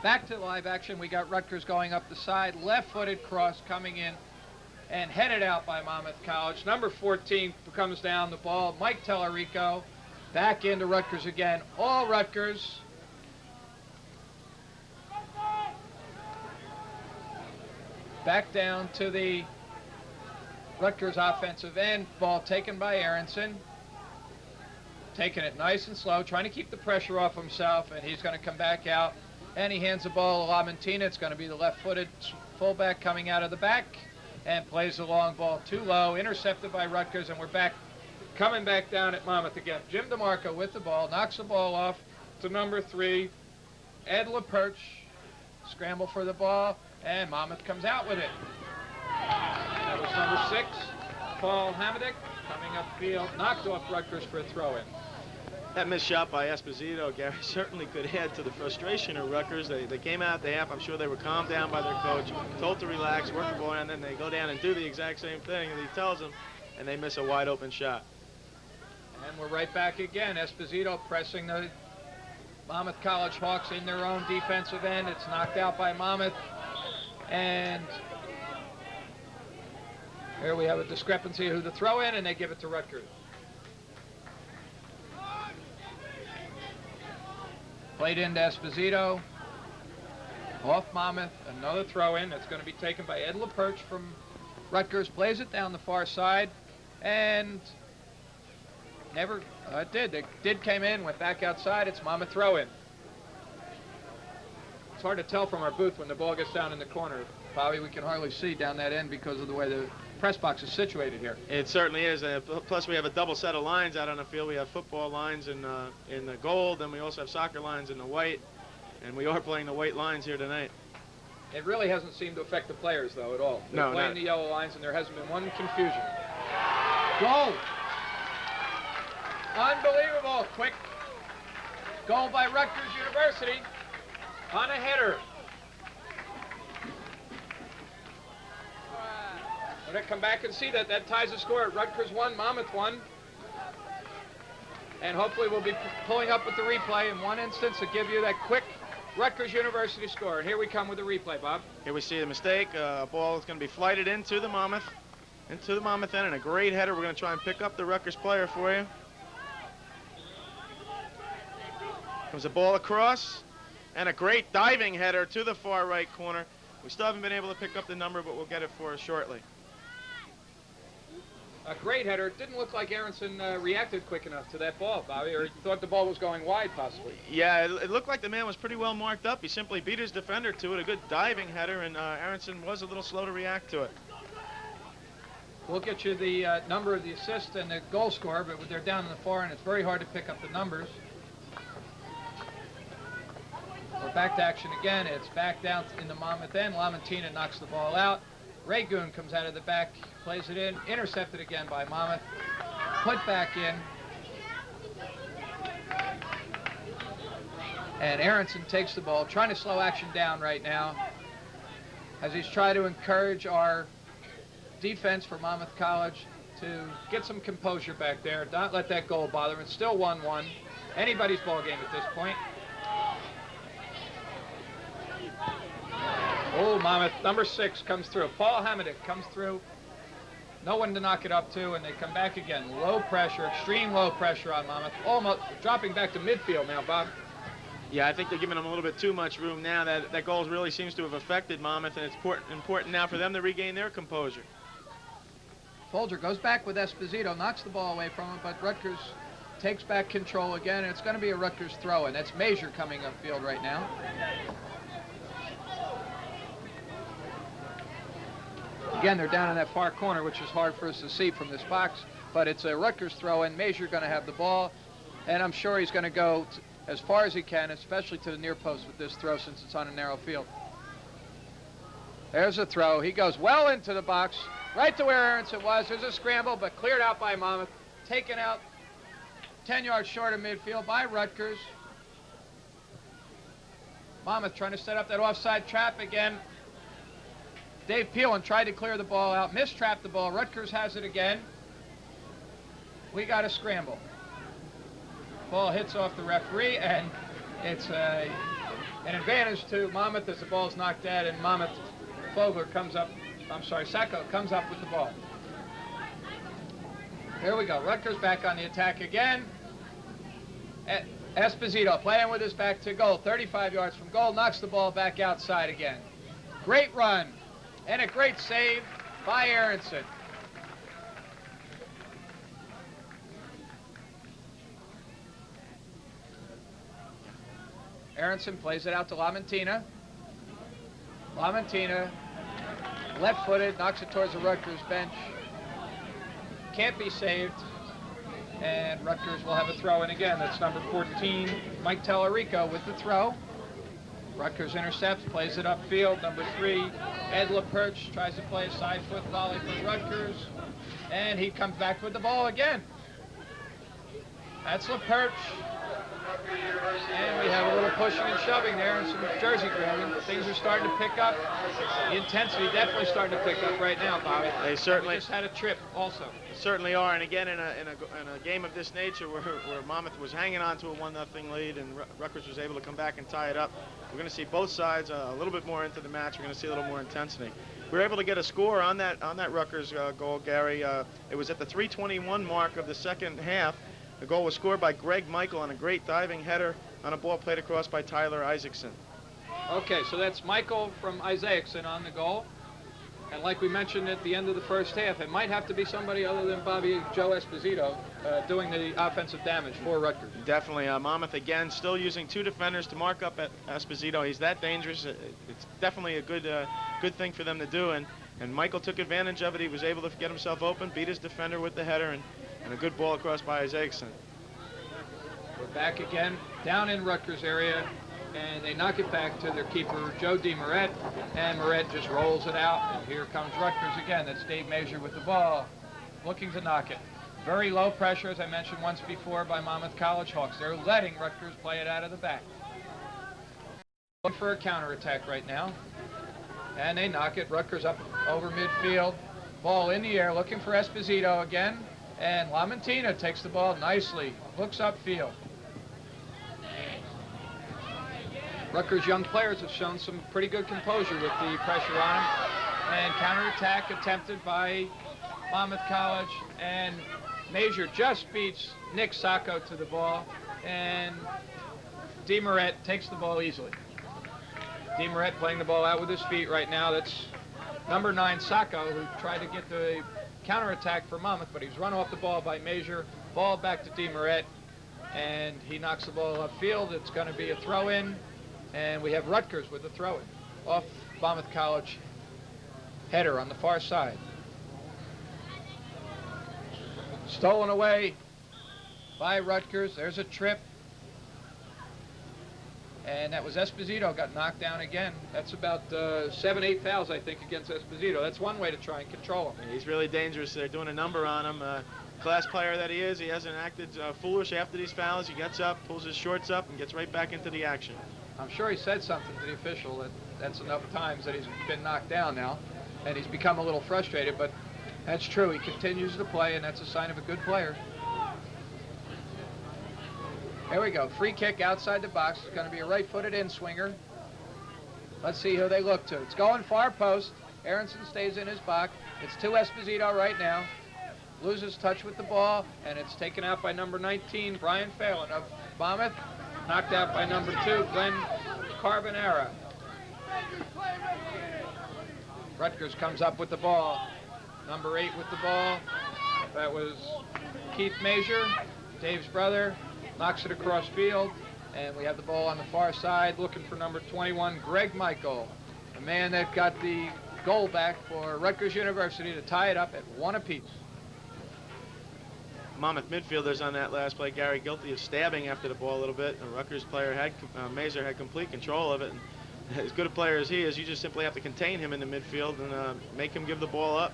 Speaker 1: Back to live action. We got Rutgers going up the side, left-footed cross coming in and headed out by Monmouth College. Number 14 comes down the ball. Mike Tellerico back into Rutgers again. All Rutgers. Back down to the Rutgers offensive end. Ball taken by Aronson. Taking it nice and slow, trying to keep the pressure off himself, and he's going to come back out. And he hands the ball to Lamontina. It's going to be the left-footed fullback coming out of the back and plays the long ball too low, intercepted by Rutgers, and we're back, coming back down at Monmouth again. Jim DeMarco with the ball, knocks the ball off to number 3, Ed LaPerche. Scramble for the ball, and Monmouth comes out with it. That was number 6, Paul Hamadick, coming upfield, knocked off Rutgers for a throw-in.
Speaker 2: That missed shot by Esposito, Gary, certainly could add to the frustration of Rutgers. They came out at the half. I'm sure they were calmed down by their coach, told to relax, work the ball, and then they go down and do the exact same thing that he tells them, and they miss a wide open shot.
Speaker 1: And we're right back again. Esposito pressing the Monmouth College Hawks in their own defensive end. It's knocked out by Monmouth. And here we have a discrepancy who the throw in, and they give it to Rutgers. Played into Esposito. Off Monmouth, another throw in. That's going to be taken by Ed LaPerche from Rutgers. Plays it down the far side, and never it did came in, went back outside. It's Monmouth throw in. It's hard to tell from our booth when the ball gets down in the corner. Bobby, we can hardly see down that end because of the way the press box is situated here.
Speaker 2: It certainly is. Plus, we have a double set of lines out on the field. We have football lines in the gold, and we also have soccer lines in the white. And we are playing the white lines here tonight.
Speaker 1: It really hasn't seemed to affect the players, though, at all. They're playing the yellow lines, and there hasn't been one confusion. Goal! Unbelievable. Quick goal by Rutgers University on a header. We're going to come back and see that. That ties the score at Rutgers 1, Monmouth 1. And hopefully we'll be pulling up with the replay in one instance to give you that quick Rutgers University score. And here we come with the replay, Bob.
Speaker 2: Here we see the mistake. A ball is going to be flighted into the Monmouth end, and a great header. We're going to try and pick up the Rutgers player for you. Comes a ball across, and a great diving header to the far right corner. We still haven't been able to pick up the number, but we'll get it for us shortly.
Speaker 1: A great header. It didn't look like Aronson reacted quick enough to that ball, Bobby, or he thought the ball was going wide, possibly.
Speaker 2: Yeah, it looked like the man was pretty well marked up. He simply beat his defender to it. A good diving header, and Aronson was a little slow to react to it.
Speaker 1: We'll get you the number of the assist and the goal scorer, but they're down in the far end. It's very hard to pick up the numbers. We're back to action again. It's back down in the Monmouth end. Lamontina knocks the ball out. Raygoon comes out of the back, plays it in, intercepted again by Monmouth, put back in. And Aronson takes the ball, trying to slow action down right now as he's trying to encourage our defense for Monmouth College to get some composure back there, not let that goal bother him. It's still 1-1. Anybody's ball game at this point. Oh, Monmouth, number 6 comes through. Paul Hamadick comes through. No one to knock it up to, and they come back again. Low pressure, extreme low pressure on Monmouth. Almost dropping back to midfield now, Bob.
Speaker 2: Yeah, I think they're giving them a little bit too much room now. That goal really seems to have affected Monmouth, and it's important now for them to regain their composure.
Speaker 1: Folger goes back with Esposito, knocks the ball away from him, but Rutgers takes back control again, and it's going to be a Rutgers throw, and that's Major coming upfield right now. Again, they're down in that far corner, which is hard for us to see from this box, but it's a Rutgers throw, and Major going to have the ball, and I'm sure he's going to go as far as he can, especially to the near post with this throw since it's on a narrow field. There's a throw. He goes well into the box, right to where Aronson was. There's a scramble, but cleared out by Monmouth, taken out 10 yards short of midfield by Rutgers. Monmouth trying to set up that offside trap again. Dave Peelan tried to clear the ball out, mistrapped the ball. Rutgers has it again. We got a scramble. Ball hits off the referee, and it's an advantage to Monmouth as the ball's knocked out, and Monmouth Sacco comes up with the ball. Here we go. Rutgers back on the attack again. Esposito playing with his back to goal, 35 yards from goal, knocks the ball back outside again. Great run and a great save by Aronson. Aronson plays it out to Lamantina. Lamantina, left-footed, knocks it towards the Rutgers bench. Can't be saved. And Rutgers will have a throw in again. That's number 14, Mike Tellerico with the throw. Rutgers intercepts, plays it upfield. Number 3, Ed LaPerche tries to play a side foot volley for Rutgers. And he comes back with the ball again. That's LaPerche. And we have a little pushing and shoving there and some jersey grabbing. Things are starting to pick up. The intensity definitely starting to pick up right now, Bobby.
Speaker 2: They certainly
Speaker 1: just had a trip also.
Speaker 2: Certainly are, and again in a game of this nature where Monmouth was hanging on to a 1-0 lead and Rutgers was able to come back and tie it up, we're going to see both sides a little bit more into the match. We're going to see a little more intensity. We were able to get a score on that Rutgers goal, Gary. It was at the 3:21 mark of the second half. The goal was scored by Greg Michael on a great diving header on a ball played across by Tyler Isaacson.
Speaker 1: Okay, so that's Michael from Isaacson on the goal. And like we mentioned at the end of the first half, it might have to be somebody other than Joe Esposito doing the offensive damage for Rutgers.
Speaker 2: Definitely. Monmouth, again, still using 2 defenders to mark up at Esposito. He's that dangerous. It's definitely a good thing for them to do. And Michael took advantage of it. He was able to get himself open, beat his defender with the header, and a good ball across by Isaacson.
Speaker 1: We're back again down in Rutgers area, and they knock it back to their keeper, Joe DeMoret, and Moret just rolls it out, and here comes Rutgers again. That's Dave Major with the ball, looking to knock it. Very low pressure, as I mentioned once before, by Monmouth College Hawks. They're letting Rutgers play it out of the back. Looking for a counterattack right now, and they knock it. Rutgers up over midfield, ball in the air, looking for Esposito again. And Lamantina takes the ball nicely, hooks upfield. Rutgers' young players have shown some pretty good composure with the pressure on them. And counterattack attempted by Monmouth College. And Major just beats Nick Sacco to the ball. And DeMoret takes the ball easily. DeMoret playing the ball out with his feet right now. That's number 9, Sacco, who tried to get the counterattack for Monmouth, but he's run off the ball by Major. Ball back to DeMoret, and he knocks the ball upfield. It's going to be a throw-in, and we have Rutgers with the throw-in off Monmouth College header on the far side. Stolen away by Rutgers. There's a trip, and that was Esposito got knocked down again. That's about 7-8 fouls, I think, against Esposito. That's one way to try and control him.
Speaker 2: He's really dangerous. They're doing a number on him. Class player that he is, he hasn't acted foolish after these fouls. He gets up, pulls his shorts up, and gets right back into the action.
Speaker 1: I'm sure he said something to the official that's enough times that he's been knocked down now, and he's become a little frustrated, but that's true. He continues to play, and that's a sign of a good player. There we go. Free kick outside the box. It's going to be a right-footed in-swinger. Let's see who they look to. It's going far post. Aronson stays in his box. It's to Esposito right now. Loses touch with the ball, and it's taken out by number 19, Brian Phelan of Monmouth. Knocked out by number 2, Glenn Carbonara. Rutgers comes up with the ball. number 8 with the ball. That was Keith Major, Dave's brother, knocks it across field, and we have the ball on the far side looking for number 21, Greg Michael, the man that got the goal back for Rutgers University to tie it up at 1 apiece.
Speaker 2: Monmouth midfielders on that last play, Gary, guilty of stabbing after the ball a little bit. The Rutgers player had, Mazur had complete control of it. And as good a player as he is, you just simply have to contain him in the midfield and make him give the ball up.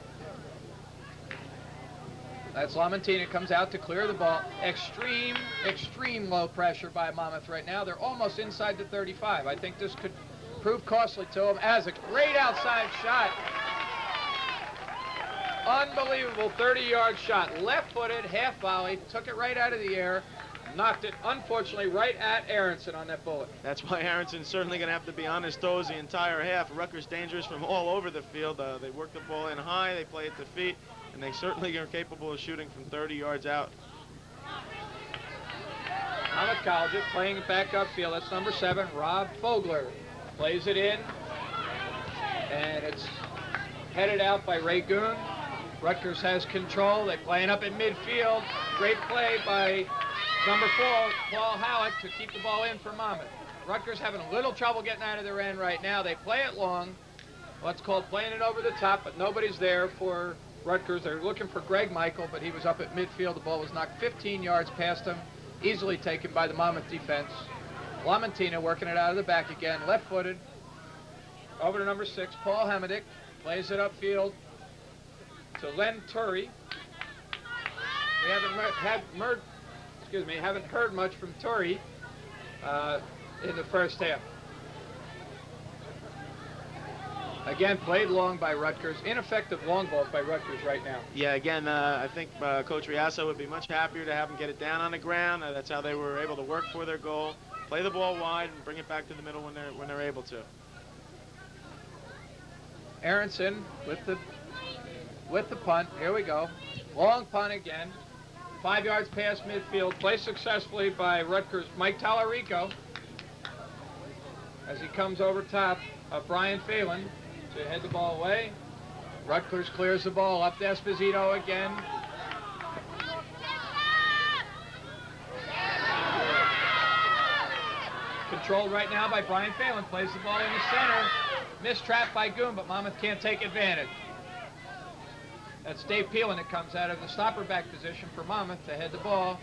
Speaker 1: That's Lamontina comes out to clear the ball. Extreme low pressure by Monmouth right now. They're almost inside the 35. I think this could prove costly to them as a great outside shot. Unbelievable 30-yard shot. Left-footed, half volley, took it right out of the air, knocked it, unfortunately, right at Aronson on that bullet.
Speaker 2: That's why Aronson's certainly going to have to be on his toes the entire half. Rutgers dangerous from all over the field. They work the ball in high, they play it to feet, and they certainly are capable of shooting from 30 yards out.
Speaker 1: Monmouth College playing it back upfield. That's number 7, Rob Fogler. Plays it in, and it's headed out by Ray Goon. Rutgers has control. They're playing up in midfield. Great play by number 4, Paul Howitt, to keep the ball in for Monmouth. Rutgers having a little trouble getting out of their end right now. They play it long. What's called playing it over the top, but nobody's there for Rutgers. They're looking for Greg Michael, but he was up at midfield. The ball was knocked 15 yards past him, easily taken by the Monmouth defense. Lamontina working it out of the back again, left-footed. Over to number 6, Paul Hamadick, plays it upfield to Len Turry. We haven't heard much from Turry in the first half. Again, played long by Rutgers. Ineffective long balls by Rutgers right now.
Speaker 2: Yeah, again, I think Coach Riasso would be much happier to have them get it down on the ground. That's how they were able to work for their goal. Play the ball wide and bring it back to the middle when they're able to.
Speaker 1: Aronson with the punt. Here we go. Long punt again. 5 yards past midfield. Placed successfully by Rutgers' Mike Tallarico as he comes over top of Brian Phelan to head the ball away. Rutgers clears the ball up to Esposito again. Controlled right now by Brian Phelan. Plays the ball in the center. Mistrapped by Goon, but Monmouth can't take advantage. That's Dave Peelan that comes out of the stopper back position for Monmouth to head the ball.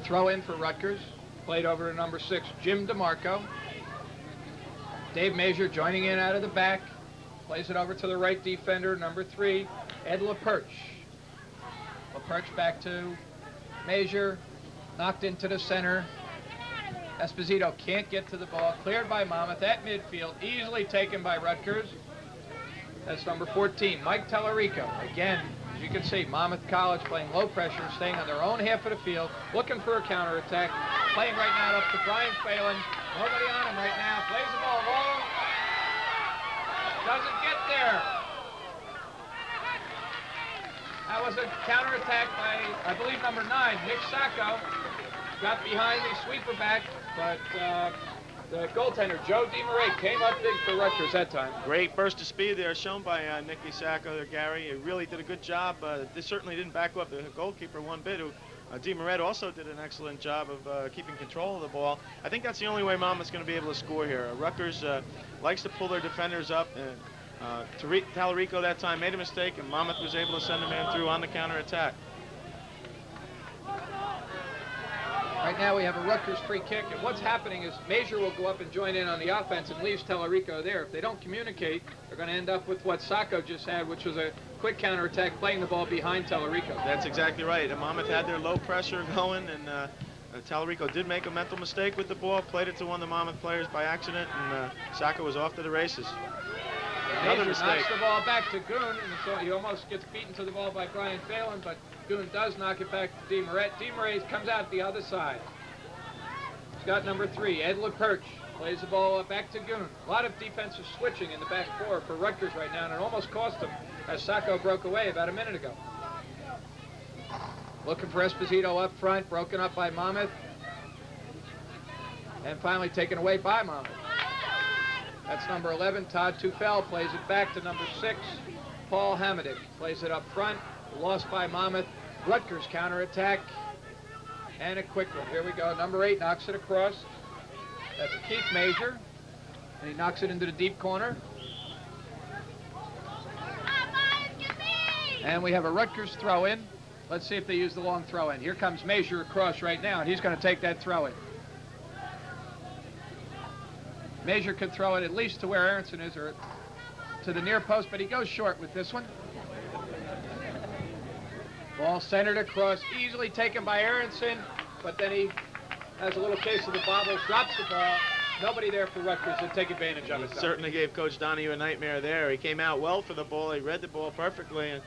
Speaker 1: Throw in for Rutgers. Played over to number 6, Jim DeMarco. Dave Major joining in out of the back. Plays it over to the right defender, number 3, Ed LaPerche. LaPerche back to Major. Knocked into the center. Esposito can't get to the ball. Cleared by Monmouth at midfield. Easily taken by Rutgers. That's number 14, Mike Tallarico. Again, as you can see, Monmouth College playing low pressure, staying on their own half of the field, looking for a counterattack. Playing right now up to Brian Phelan. Nobody on him right now. Plays the ball long. Doesn't get there. That was a counterattack by, I believe, number 9, Nick Sacco. Got behind the sweeper back, but the goaltender, Joe DeMarais, came up big for Rutgers that time.
Speaker 2: Great burst of speed there shown by Nicky Sacco there, Gary. He really did a good job. This certainly didn't back up the goalkeeper one bit. DeMarais also did an excellent job of keeping control of the ball. I think that's the only way Monmouth's going to be able to score here. Rutgers likes to pull their defenders up. Tallarico that time made a mistake, and Monmouth was able to send a man through on the counterattack.
Speaker 1: Right now we have a Rutgers free kick, and what's happening is Major will go up and join in on the offense and leaves Tallarico there. If they don't communicate, they're going to end up with what Sacco just had, which was a quick counterattack, playing the ball behind Tallarico.
Speaker 2: That's exactly right. And Monmouth had their low pressure going, and Tallarico did make a mental mistake with the ball, played it to one of the Monmouth players by accident, and Sacco was off to the races. Another mistake.
Speaker 1: Knocks the ball back to Goon, and so he almost gets beaten to the ball by Brian Phelan, but Goon does knock it back to DeMarais. DeMarais comes out the other side. He's got number 3, Ed LaPerche. Plays the ball back to Goon. A lot of defensive switching in the back 4 for Rutgers right now, and it almost cost them as Sacco broke away about a minute ago. Looking for Esposito up front, broken up by Monmouth, and finally taken away by Monmouth. That's number 11, Todd Tufel, plays it back to number 6, Paul Hamadick. Plays it up front, lost by Monmouth. Rutgers counterattack, and a quick one. Here we go. Number 8 knocks it across. That's Keith Major, and he knocks it into the deep corner. And we have a Rutgers throw-in. Let's see if they use the long throw-in. Here comes Major across right now, and he's going to take that throw-in. Major could throw it at least to where Aronson is, or to the near post, but he goes short with this one. Ball centered across, easily taken by Aronson, but then he has a little case of the bobble, drops the ball. Nobody there for Rutgers to take advantage of it.
Speaker 2: He certainly gave Coach Donahue a nightmare there. He came out well for the ball. He read the ball perfectly, and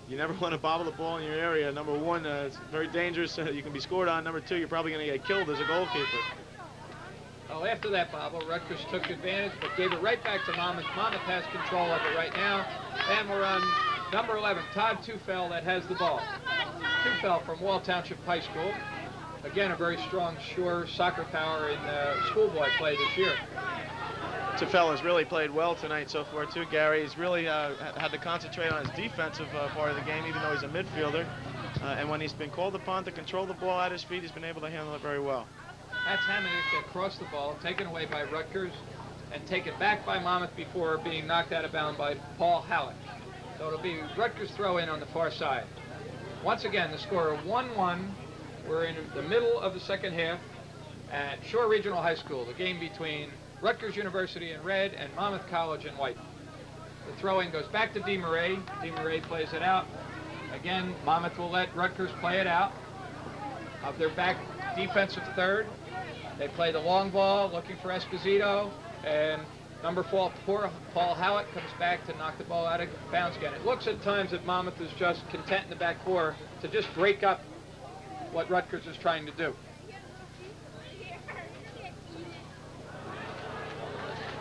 Speaker 2: you never want to bobble the ball in your area. Number 1, it's very dangerous. You can be scored on. Number 2, you're probably going to get killed as a goalkeeper.
Speaker 1: Oh, after that bobble, Rutgers took advantage, but gave it right back to Monmouth. Monmouth has control of it right now, and we're on number 11, Todd Tufel, that has the ball. Tufel from Wall Township High School. Again, a very strong, sure soccer power in schoolboy play this year.
Speaker 2: Tufel has really played well tonight so far, too, Gary. He's really had to concentrate on his defensive part of the game, even though he's a midfielder. And when he's been called upon to control the ball at his feet, he's been able to handle it very well.
Speaker 1: That's Hamadick that crossed the ball, taken away by Rutgers, and taken back by Monmouth before being knocked out of bounds by Paul Halleck. So it'll be Rutgers throw-in on the far side. Once again, the score of 1-1. We're in the middle of the second half at Shore Regional High School, the game between Rutgers University in red and Monmouth College in white. The throw-in goes back to DeMarais. DeMarais plays it out. Again, Monmouth will let Rutgers play it out of their back defensive third. They play the long ball, looking for Esposito, and number 4, Paul Howlett, comes back to knock the ball out of bounds again. It looks at times that Monmouth is just content in the back four to just break up what Rutgers is trying to do.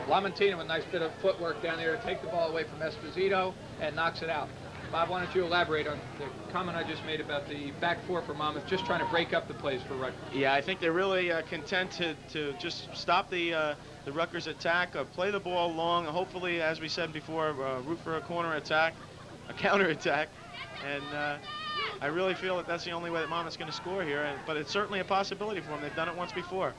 Speaker 1: Lamontina with a nice bit of footwork down there to take the ball away from Esposito and knocks it out. Bob, why don't you elaborate on the comment I just made about the back four for Monmouth, just trying to break up the plays for Rutgers?
Speaker 2: Yeah, I think they're really content to just stop the Rutgers attack, play the ball long, hopefully, as we said before, root for a corner attack, a counter attack, and I really feel that that's the only way that Monmouth's going to score here, but it's certainly a possibility for them. They've done it once before.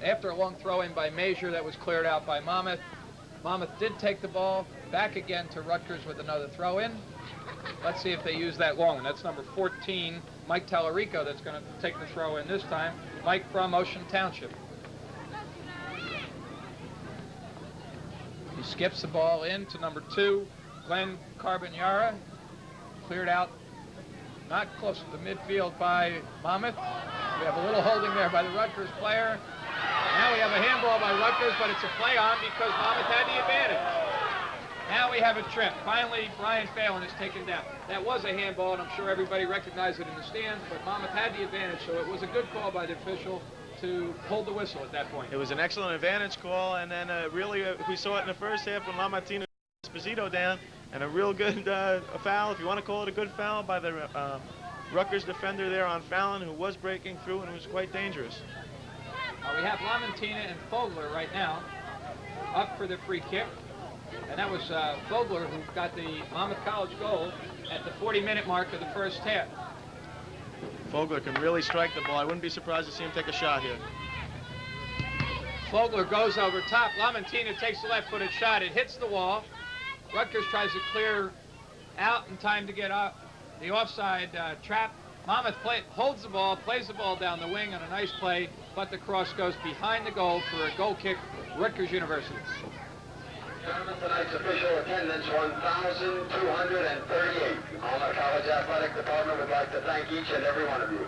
Speaker 1: After a long throw-in by Major that was cleared out by Monmouth, Monmouth did take the ball back again to Rutgers with another throw-in. Let's see if they use that long one. That's number 14, Mike Tallarico, that's going to take the throw-in this time. Mike from Ocean Township. He skips the ball in to number 2, Glenn Carbonara. Cleared out, not close to the midfield by Monmouth. We have a little holding there by the Rutgers player. Now we have a handball by Rutgers, but it's a play on because Monmouth had the advantage. Now we have a trip. Finally, Brian Phelan is taken down. That was a handball, and I'm sure everybody recognized it in the stands, but Monmouth had the advantage, so it was a good call by the official to hold the whistle at that point.
Speaker 2: It was an excellent advantage call, and then really we saw it in the first half when Lamontina Esposito down, and a real good foul, if you want to call it a good foul, by the Rutgers defender there on Fallon, who was breaking through and was quite dangerous.
Speaker 1: We have Lamontina and Fogler right now up for the free kick. And that was Fogler who got the Monmouth College goal at the 40-minute mark of the first half.
Speaker 2: Fogler can really strike the ball. I wouldn't be surprised to see him take a shot here.
Speaker 1: Fogler goes over top. Lamontina takes the left-footed shot. It hits the wall. Rutgers tries to clear out in time to get up the offside trap. Monmouth holds the ball, plays the ball down the wing on a nice play, but the cross goes behind the goal for a goal kick, Rutgers University.
Speaker 5: Gentlemen, tonight's official attendance, 1,238. Monmouth College Athletic Department would like to thank each and every one of you.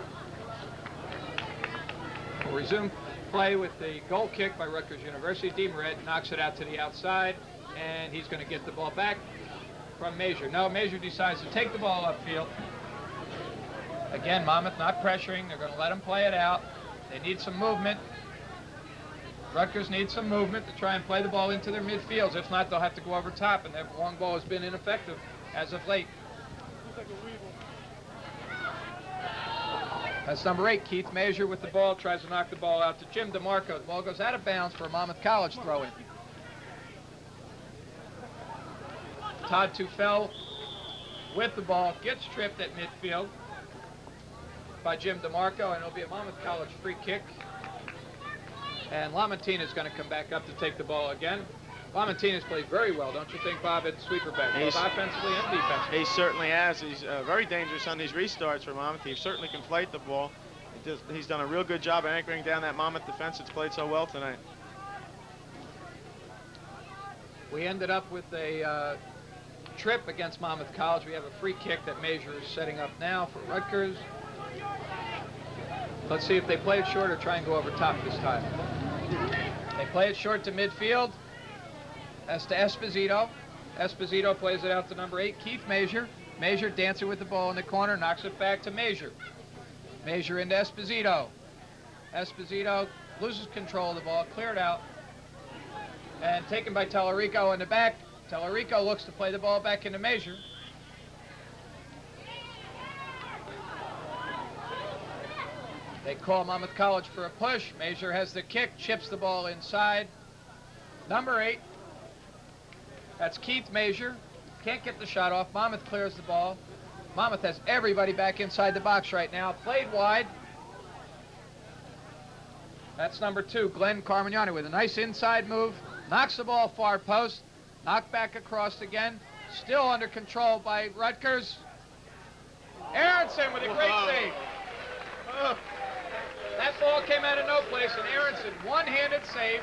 Speaker 1: We'll resume play with the goal kick by Rutgers University. DeMarais knocks it out to the outside, and he's going to get the ball back from Major. No, Major decides to take the ball upfield. Again, Monmouth not pressuring. They're going to let him play it out. They need some movement. Rutgers needs some movement to try and play the ball into their midfields. If not, they'll have to go over top, and that long ball has been ineffective as of late. That's number 8, Keith Major with the ball, tries to knock the ball out to Jim DeMarco. The ball goes out of bounds for a Monmouth College throw-in. Todd Tufel with the ball, gets tripped at midfield by Jim DeMarco, and it'll be a Monmouth College free kick. And Lamontina is going to come back up to take the ball again. Lamontina's played very well, don't you think, Bob, at sweeper back, both offensively and defensively?
Speaker 2: He certainly has. He's very dangerous on these restarts for Monmouth. He certainly can flight the ball. He's done a real good job of anchoring down that Monmouth defense that's played so well tonight.
Speaker 1: We ended up with a trip against Monmouth College. We have a free kick that Major is setting up now for Rutgers. Let's see if they play it short or try and go over top this time. They play it short to midfield. That's to Esposito. Esposito plays it out to number 8, Keith Major. Major dancing with the ball in the corner, knocks it back to Major. Major into Esposito. Esposito loses control of the ball, cleared out, and taken by Tellerico in the back. Tellerico looks to play the ball back into Major. They call Monmouth College for a push. Major has the kick, chips the ball inside. Number 8. That's Keith Major. Can't get the shot off. Monmouth clears the ball. Monmouth has everybody back inside the box right now. Played wide. That's number 2, Glenn Carmignani with a nice inside move. Knocks the ball far post. Knocked back across again. Still under control by Rutgers. Aronson with a great save. That ball came out of no place, and Aronson, one-handed save.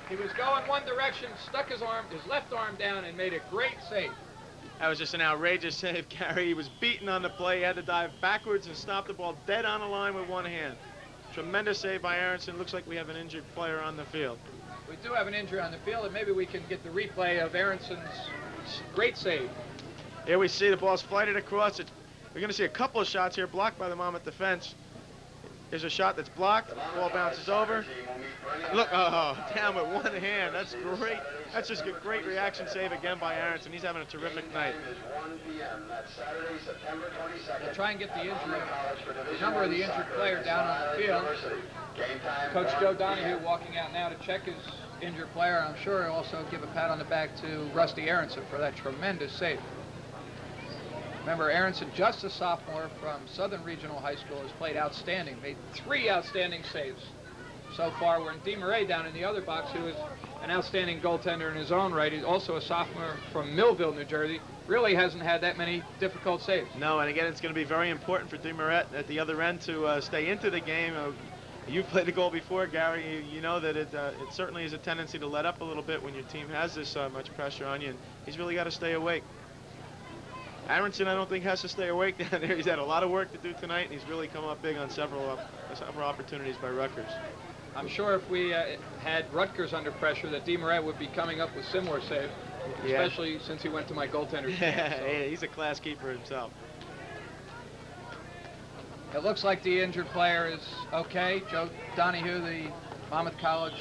Speaker 1: He was going one direction, stuck his left arm down, and made a great save.
Speaker 2: That was just an outrageous save, Gary. He was beaten on the play. He had to dive backwards and stop the ball dead on the line with one hand. Tremendous save by Aronson. Looks like we have an injured player on the field.
Speaker 1: We do have an injury on the field, and maybe we can get the replay of Aronson's great save.
Speaker 2: Here we see the ball's flighted across. We're going to see a couple of shots here blocked by the Monmouth defense. Here's a shot that's blocked. Ball bounces over. Look, down with one hand. That's great. That's just a great reaction save again by Aronson. He's having a terrific night.
Speaker 1: They'll try and get the number of the injured player down on the field. Coach Joe Donahue walking out now to check his injured player. I'm sure he'll also give a pat on the back to Rusty Aronson for that tremendous save. Remember, Aronson, just a sophomore from Southern Regional High School, has played outstanding, made 3 outstanding saves so far. We're in DeMarais down in the other box, who is an outstanding goaltender in his own right. He's also a sophomore from Millville, New Jersey. Really hasn't had that many difficult saves.
Speaker 2: No, and again, it's going to be very important for DeMarais at the other end to stay into the game. You've played the goal before, Gary. You know that it certainly is a tendency to let up a little bit when your team has this much pressure on you, and he's really got to stay awake. Aronson, I don't think, has to stay awake down there. He's had a lot of work to do tonight, and he's really come up big on several opportunities by Rutgers.
Speaker 1: I'm sure if we had Rutgers under pressure, that DeMarais would be coming up with similar saves, especially since he went to my goaltender.
Speaker 2: Yeah, he's a class keeper himself.
Speaker 1: It looks like the injured player is okay. Joe Donahue, the Monmouth College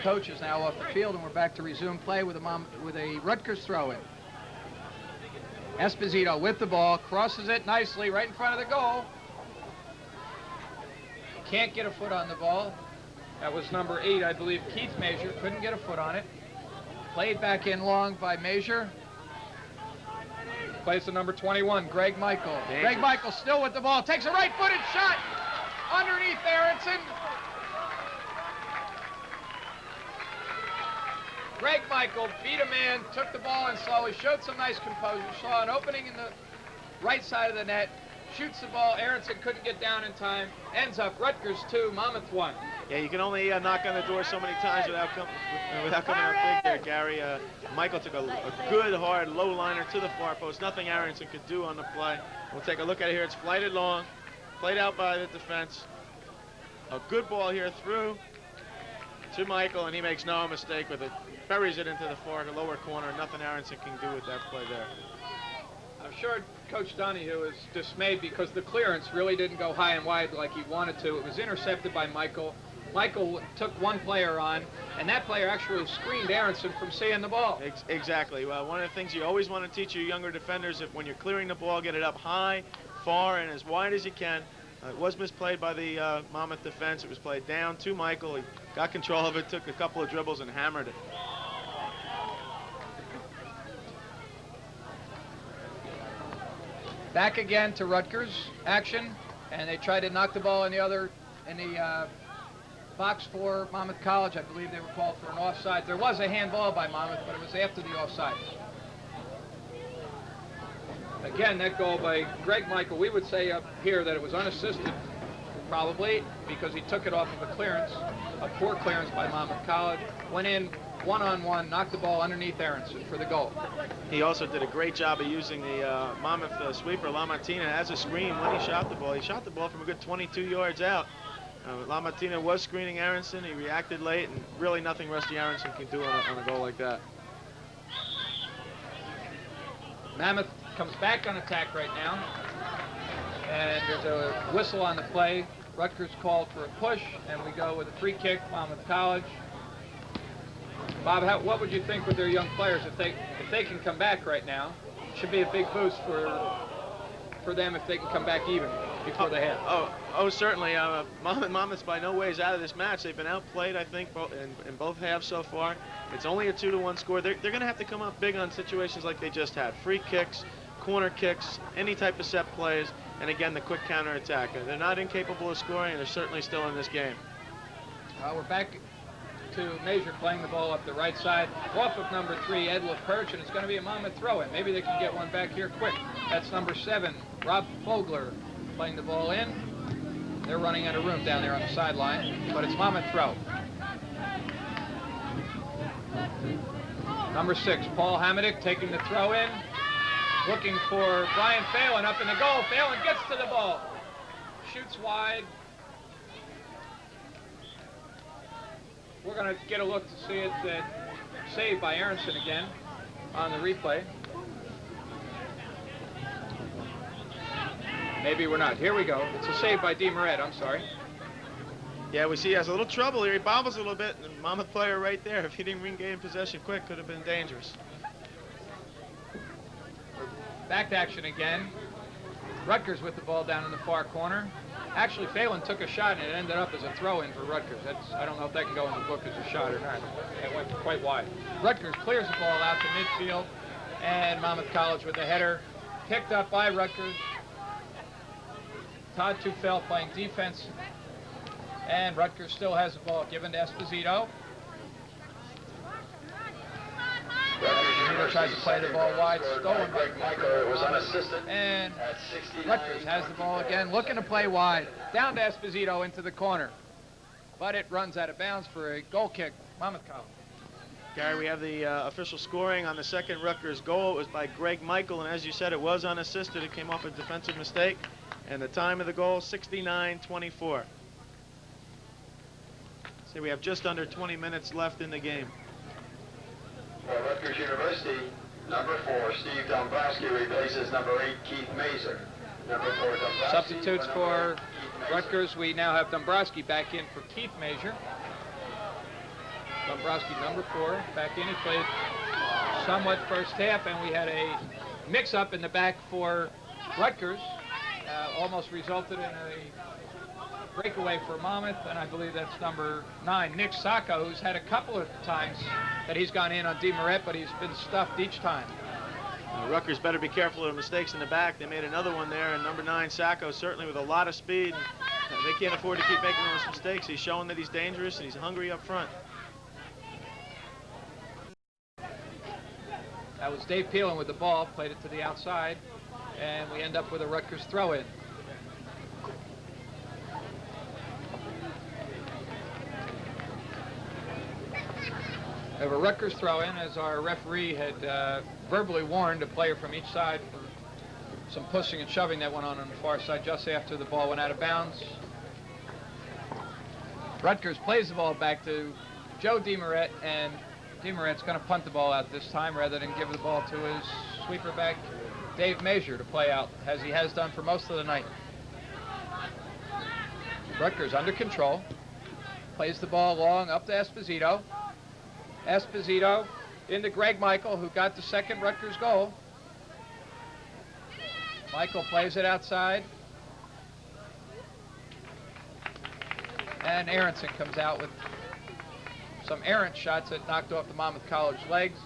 Speaker 1: coach, is now off the field, and we're back to resume play with a Rutgers throw-in. Esposito with the ball, crosses it nicely right in front of the goal. Can't get a foot on the ball. That was number 8, I believe, Keith Major. Couldn't get a foot on it. Played back in long by Major. Plays to number 21, Greg Michael.
Speaker 2: Dangerous.
Speaker 1: Greg Michael still with the ball. Takes a right-footed shot underneath Aronson. Greg Michael beat a man, took the ball in slowly, showed some nice composure, saw an opening in the right side of the net, shoots the ball. Aronson couldn't get down in time. Ends up Rutgers 2, Monmouth 1.
Speaker 2: Yeah, you can only knock on the door so many times without coming out big there, Gary. Michael took a good, hard, low liner to the far post. Nothing Aronson could do on the play. We'll take a look at it here. It's flighted long, played out by the defense. A good ball here through to Michael, and he makes no mistake with it. Buries it into the lower corner. Nothing Aronson can do with that play there.
Speaker 1: I'm sure Coach Donahue is dismayed because the clearance really didn't go high and wide like he wanted to. It was intercepted by Michael. Michael took one player on, and that player actually screened Aronson from seeing the ball.
Speaker 2: Exactly. Well, one of the things you always want to teach your younger defenders, if when you're clearing the ball, get it up high, far, and as wide as you can. It was misplayed by the Monmouth defense. It was played down to Michael. He got control of it, took a couple of dribbles, and hammered it.
Speaker 1: Back again to Rutgers action, and they tried to knock the ball in the box for Monmouth College. I believe they were called for an offside. There was a handball by Monmouth, but it was after the offside. Again, that goal by Greg Michael, we would say up here that it was unassisted, probably, because he took it off of a clearance, a poor clearance by Monmouth College, went in one-on-one, knocked the ball underneath Aronson for the goal.
Speaker 2: He also did a great job of using the Monmouth sweeper, LaMartina, as a screen when he shot the ball. He shot the ball from a good 22 yards out. LaMartina was screening Aronson. He reacted late, and really nothing Rusty Aronson can do on a goal like that.
Speaker 1: Monmouth comes back on attack right now, and there's a whistle on the play. Rutgers called for a push, and we go with a free kick, Monmouth College. Bob, what would you think with their young players if they can come back right now? Should be a big boost for them if they can come back even before the half.
Speaker 2: Oh, certainly. Monmouth's by no ways out of this match. They've been outplayed, I think, in both halves so far. It's only a 2-1 score. They're going to have to come up big on situations like they just had. Free kicks, corner kicks, any type of set plays, and again, the quick counterattack. They're not incapable of scoring, and they're certainly still in this game.
Speaker 1: We're back to Major playing the ball up the right side, off of number 3, Ed LaPerch, and it's going to be a Monmouth throw-in. Maybe they can get one back here quick. That's number 7, Rob Fogler, playing the ball in. They're running out of room down there on the sideline, but it's Monmouth throw. Number 6, Paul Hamadick taking the throw in, looking for Brian Phelan up in the goal. Phelan gets to the ball, shoots wide. We're going to get a look to see it saved by Aronson again on the replay. Maybe we're not. Here we go. It's a save by DeMoret. I'm sorry.
Speaker 2: Yeah, we see he has a little trouble here. He bobbles a little bit, and Monmouth player right there, if he didn't regain possession quick, could have been dangerous.
Speaker 1: Back to action again. Rutgers with the ball down in the far corner. Actually, Phelan took a shot, and it ended up as a throw-in for Rutgers. I don't know if that can go in the book as a shot or not. It went quite wide. Rutgers clears the ball out to midfield, and Monmouth College with a header picked up by Rutgers. Todd Tufel playing defense, and Rutgers still has the ball given to Esposito. Esposito tries to play the ball wide, stolen by Michael. Was unassisted. And Rutgers has the ball again, looking to play wide. Down to Esposito into the corner. But it runs out of bounds for a goal kick. Monmouth College.
Speaker 2: Gary, we have the official scoring on the second Rutgers goal. It was by Greg Michael, and as you said, it was unassisted. It came off a defensive mistake. And the time of the goal, 69-24. So we have just under 20 minutes left in the game.
Speaker 5: For Rutgers University, number 4, Steve Dombrowski replaces number 8, Keith Mazer. Number 4, Dombrowski.
Speaker 1: Substitutes for Rutgers. We now have Dombrowski back in for Keith Mazer. Dombrowski, number 4, back in. He played somewhat first half, and we had a mix-up in the back for Rutgers. Almost resulted in a breakaway for Monmouth, and I believe that's number 9, Nick Sacco, who's had a couple of times that he's gone in on DeMoret, but he's been stuffed each time.
Speaker 2: Rutgers better be careful of mistakes in the back. They made another one there, and number 9, Sacco, certainly with a lot of speed. They can't afford to keep making those mistakes. He's showing that he's dangerous, and he's hungry up front.
Speaker 1: That was Dave Peelan with the ball, played it to the outside, and we end up with a Rutgers throw-in. We have a Rutgers throw-in, as our referee had verbally warned a player from each side for some pushing and shoving that went on the far side just after the ball went out of bounds. Rutgers plays the ball back to Joe DeMoret, and DeMoret's going to punt the ball out this time rather than give the ball to his sweeper back, Dave Mazer, to play out, as he has done for most of the night. Rutgers under control, plays the ball long up to Esposito. Esposito into Greg Michael, who got the second Rutgers goal. Michael plays it outside. And Aronson comes out with some errant shots that knocked off the Monmouth College legs.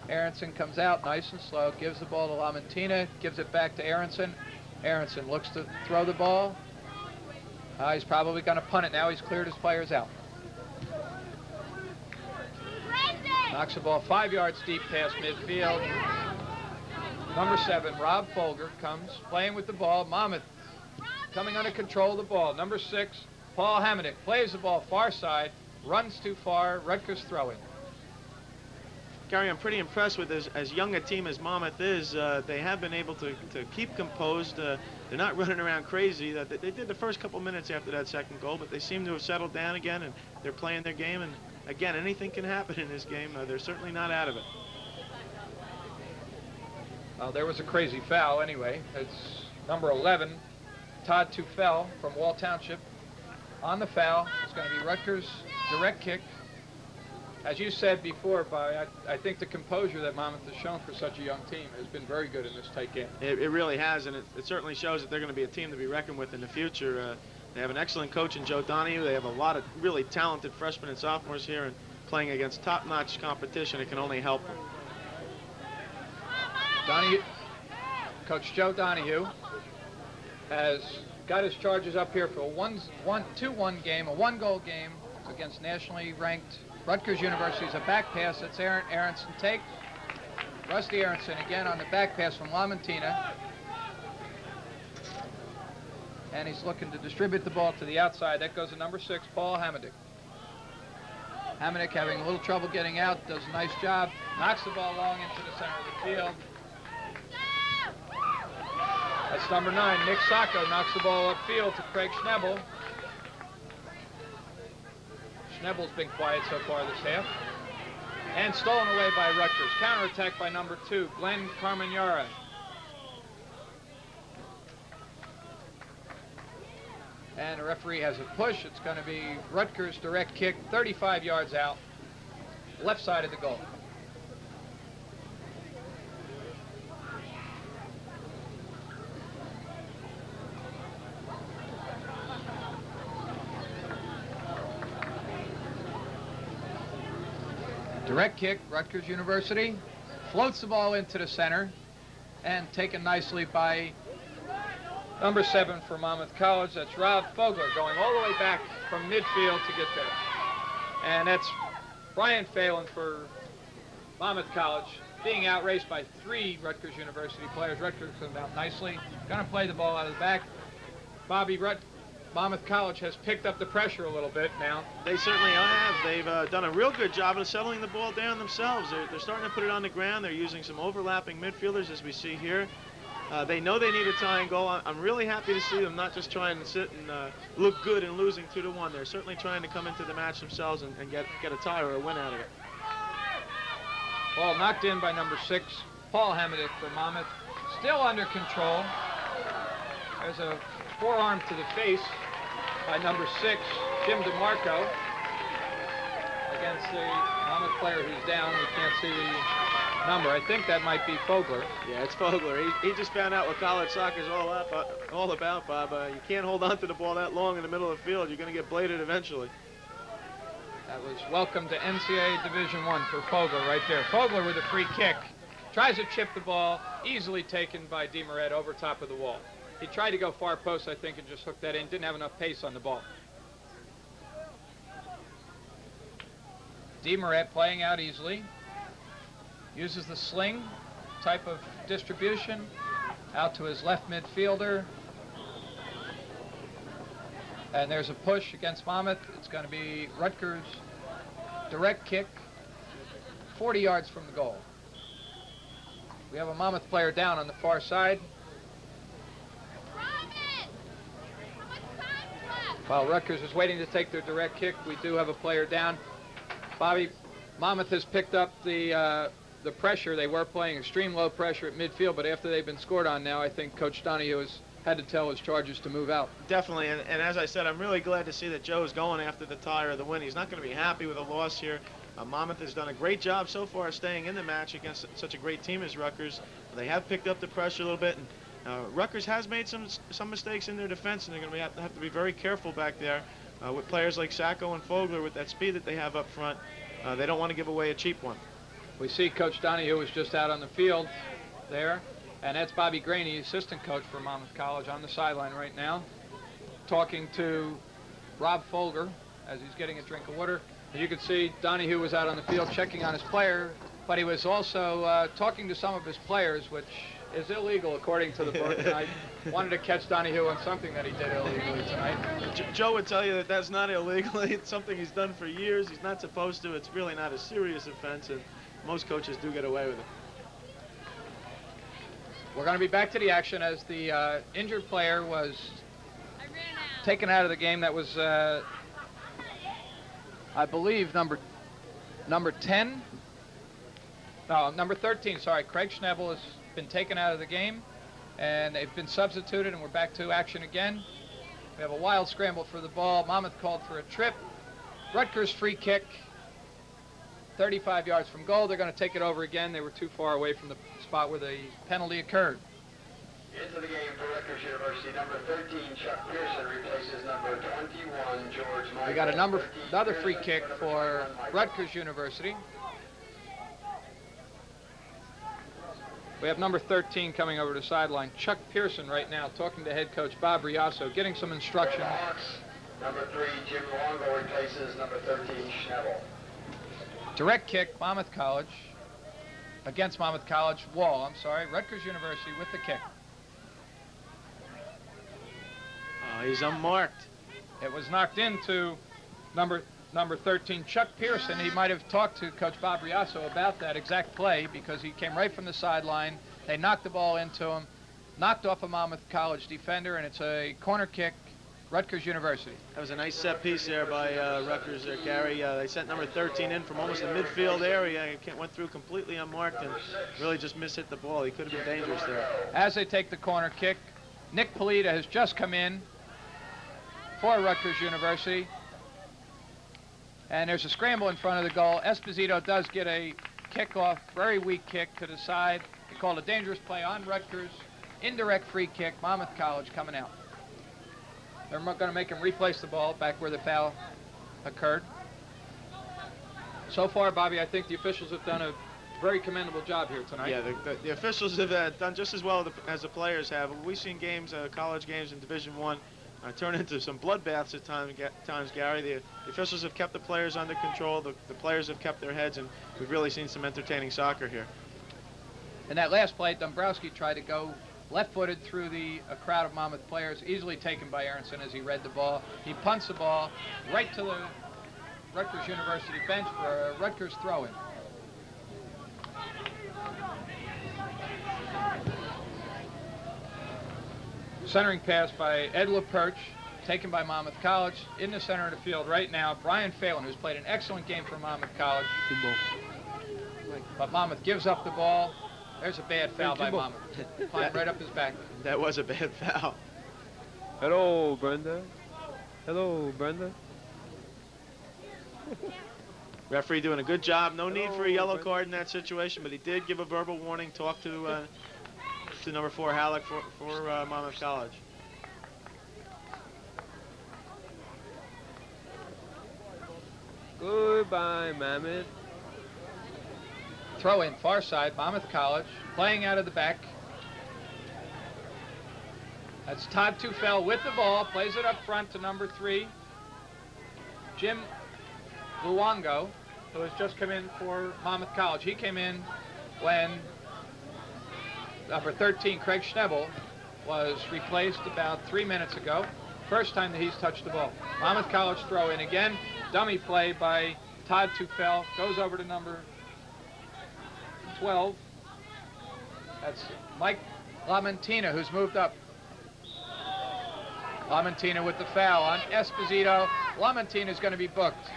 Speaker 1: Aronson comes out nice and slow, gives the ball to Lamontina, gives it back to Aronson. Aronson looks to throw the ball. He's probably going to punt it now. He's cleared his players out. Knocks the ball 5 yards deep past midfield. Number 7, Rob Folger, comes playing with the ball. Monmouth coming under control of the ball. Number 6, Paul Hamadick, plays the ball far side, runs too far. Rutgers throwing.
Speaker 2: Gary, I'm pretty impressed with as young a team as Monmouth is. They have been able to keep composed. They're not running around crazy. They did the first couple minutes after that second goal, but they seem to have settled down again, and they're playing their game. And again, anything can happen in this game. They're certainly not out of it.
Speaker 1: Well, there was a crazy foul anyway. It's number 11, Todd Tufel from Wall Township. On the foul, it's going to be Rutgers' direct kick. As you said before, Bob, I think the composure that Monmouth has shown for such a young team has been very good in this tight game.
Speaker 2: It really has, and it certainly shows that they're going to be a team to be reckoned with in the future. They have an excellent coach in Joe Donahue. They have a lot of really talented freshmen and sophomores here, and playing against top-notch competition, it can only help them.
Speaker 1: Donahue, Coach Joe Donahue has got his charges up here for a 2-1 game, a 1-goal game against nationally ranked Rutgers University. Is a back pass. That's Aronson take. Rusty Aronson again on the back pass from Lamontina. And he's looking to distribute the ball to the outside. That goes to number 6, Paul Hamadick. Hamadick having a little trouble getting out, does a nice job, knocks the ball long into the center of the field. That's number 9, Nick Sacco, knocks the ball upfield to Craig Schnebel. Schnebel's been quiet so far this half. And stolen away by Rutgers. Counterattack by number 2, Glenn Carmenara. And the referee has a push. It's going to be Rutgers' direct kick, 35 yards out, left side of the goal. Direct kick, Rutgers University floats the ball into the center and taken nicely by number 7 for Monmouth College. That's Rob Fogler going all the way back from midfield to get there. And that's Brian Phelan for Monmouth College being outraced by 3 Rutgers University players. Rutgers comes out nicely. Going to play the ball out of the back. Monmouth College has picked up the pressure a little bit now.
Speaker 2: They certainly have. They've done a real good job of settling the ball down themselves. They're starting to put it on the ground. They're using some overlapping midfielders, as we see here. They know they need a tying goal. I'm really happy to see them not just trying to sit and look good and losing 2-1. They're certainly trying to come into the match themselves and get a tie or a win out of it.
Speaker 1: Ball knocked in by number 6, Paul Hamadick for Monmouth. Still under control. There's a forearm to the face by number 6, Jim DeMarco, against the Monmouth player who's down. We can't see the number. I think that might be Fogler.
Speaker 2: Yeah, it's Fogler. He just found out what college soccer is all about, Bob. You can't hold on to the ball that long in the middle of the field. You're going to get bladed eventually.
Speaker 1: That was welcome to NCAA Division I for Fogler right there. Fogler with a free kick. Tries to chip the ball, easily taken by DeMaret over top of the wall. He tried to go far post, I think, and just hooked that in. Didn't have enough pace on the ball. DeMaret playing out easily. Uses the sling type of distribution. Out to his left midfielder. And there's a push against Monmouth. It's going to be Rutgers' direct kick, 40 yards from the goal. We have a Monmouth player down on the far side. While Rutgers is waiting to take their direct kick, we do have a player down. Bobby, Monmouth has picked up the pressure. They were playing extreme low pressure at midfield, but after they've been scored on now, I think Coach Donahue has had to tell his charges to move out.
Speaker 2: Definitely, and as I said, I'm really glad to see that Joe is going after the tie or the win. He's not going to be happy with a loss here. Monmouth has done a great job so far staying in the match against such a great team as Rutgers. They have picked up the pressure a little bit, and Rutgers has made some mistakes in their defense, and they're going to have to be very careful back there. with players like Sacco and Fogler with that speed that they have up front, they don't want to give away a cheap one.
Speaker 1: We see Coach Donahue is just out on the field there, and that's Bobby Graney, assistant coach for Monmouth College, on the sideline right now, talking to Rob Folger as he's getting a drink of water. As you can see, Donahue was out on the field checking on his player, but he was also talking to some of his players, which is illegal according to the book. And I wanted to catch Donahue on something that he did illegally tonight.
Speaker 2: Joe would tell you that that's not illegal. It's something he's done for years. He's not supposed to. It's really not a serious offense, and most coaches do get away with it.
Speaker 1: We're going to be back to the action as the injured player was taken out of the game. That was, I believe, number 10. No, number 13, sorry. Craig Schnebel has been taken out of the game, and they've been substituted, and we're back to action again. We have a wild scramble for the ball. Monmouth called for a trip. Rutgers free kick, 35 yards from goal. They're going to take it over again. They were too far away from the spot where the penalty occurred.
Speaker 5: Into the game for Rutgers University, number 13, Chuck Pearson replaces number 21, George Michael.
Speaker 1: We got another free kick for Rutgers University. We have number 13 coming over to the sideline, Chuck Pearson right now, talking to head coach Bob Riasso, getting some instruction.
Speaker 5: Number 3, Jim Longo replaces number 13, Schnebel.
Speaker 1: Direct kick, Monmouth College, against Monmouth College, Rutgers University with the kick.
Speaker 2: He's unmarked.
Speaker 1: It was knocked into number 13, Chuck Pearson. He might have talked to Coach Bob Riasso about that exact play because he came right from the sideline. They knocked the ball into him, knocked off a Monmouth College defender, and it's a corner kick, Rutgers University.
Speaker 2: That was a nice set piece there by Rutgers there, Gary. They sent number 13 in from almost the midfield area. He went through completely unmarked and really just mishit the ball. He could have been dangerous there.
Speaker 1: As they take the corner kick, Nick Polita has just come in for Rutgers University. And there's a scramble in front of the goal. Esposito does get a kickoff, very weak kick to the side. They called a dangerous play on Rutgers. Indirect free kick, Monmouth College coming out. They're going to make him replace the ball back where the foul occurred. So far, Bobby, I think the officials have done a very commendable job here tonight.
Speaker 2: Yeah, the officials have done just as well as the players have. We've seen games, college games in Division I, turn into some bloodbaths at times, Gary. The officials have kept the players under control. The players have kept their heads, and we've really seen some entertaining soccer here.
Speaker 1: In that last play, Dombrowski tried to go left-footed through a crowd of Monmouth players, easily taken by Aronson as he read the ball. He punts the ball right to the Rutgers University bench for a Rutgers throw-in. Centering pass by Ed LaPerche, taken by Monmouth College. In the center of the field right now, Brian Phelan, who's played an excellent game for Monmouth College. But Monmouth gives up the ball. There's a bad foul by Monmouth. Climbed right up his back.
Speaker 2: That was a bad foul.
Speaker 6: Hello, Brenda. Hello, Brenda.
Speaker 2: Referee doing a good job. No need for a yellow card in that situation, but he did give a verbal warning. Talk to number 4 Halleck for Monmouth College.
Speaker 6: Goodbye, Mammoth.
Speaker 1: Throw in far side, Monmouth College, playing out of the back. That's Todd Tufel with the ball, plays it up front to number 3, Jim Luongo, who has just come in for Monmouth College. He came in when number 13, Craig Schnebel, was replaced about 3 minutes ago. First time that he's touched the ball. Monmouth College throw in again. Dummy play by Todd Tufel. Goes over to number 12. That's Mike Lamantina, who's moved up. Lamantina with the foul on Esposito. Lamantina is going to be booked.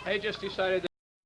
Speaker 1: They just decided that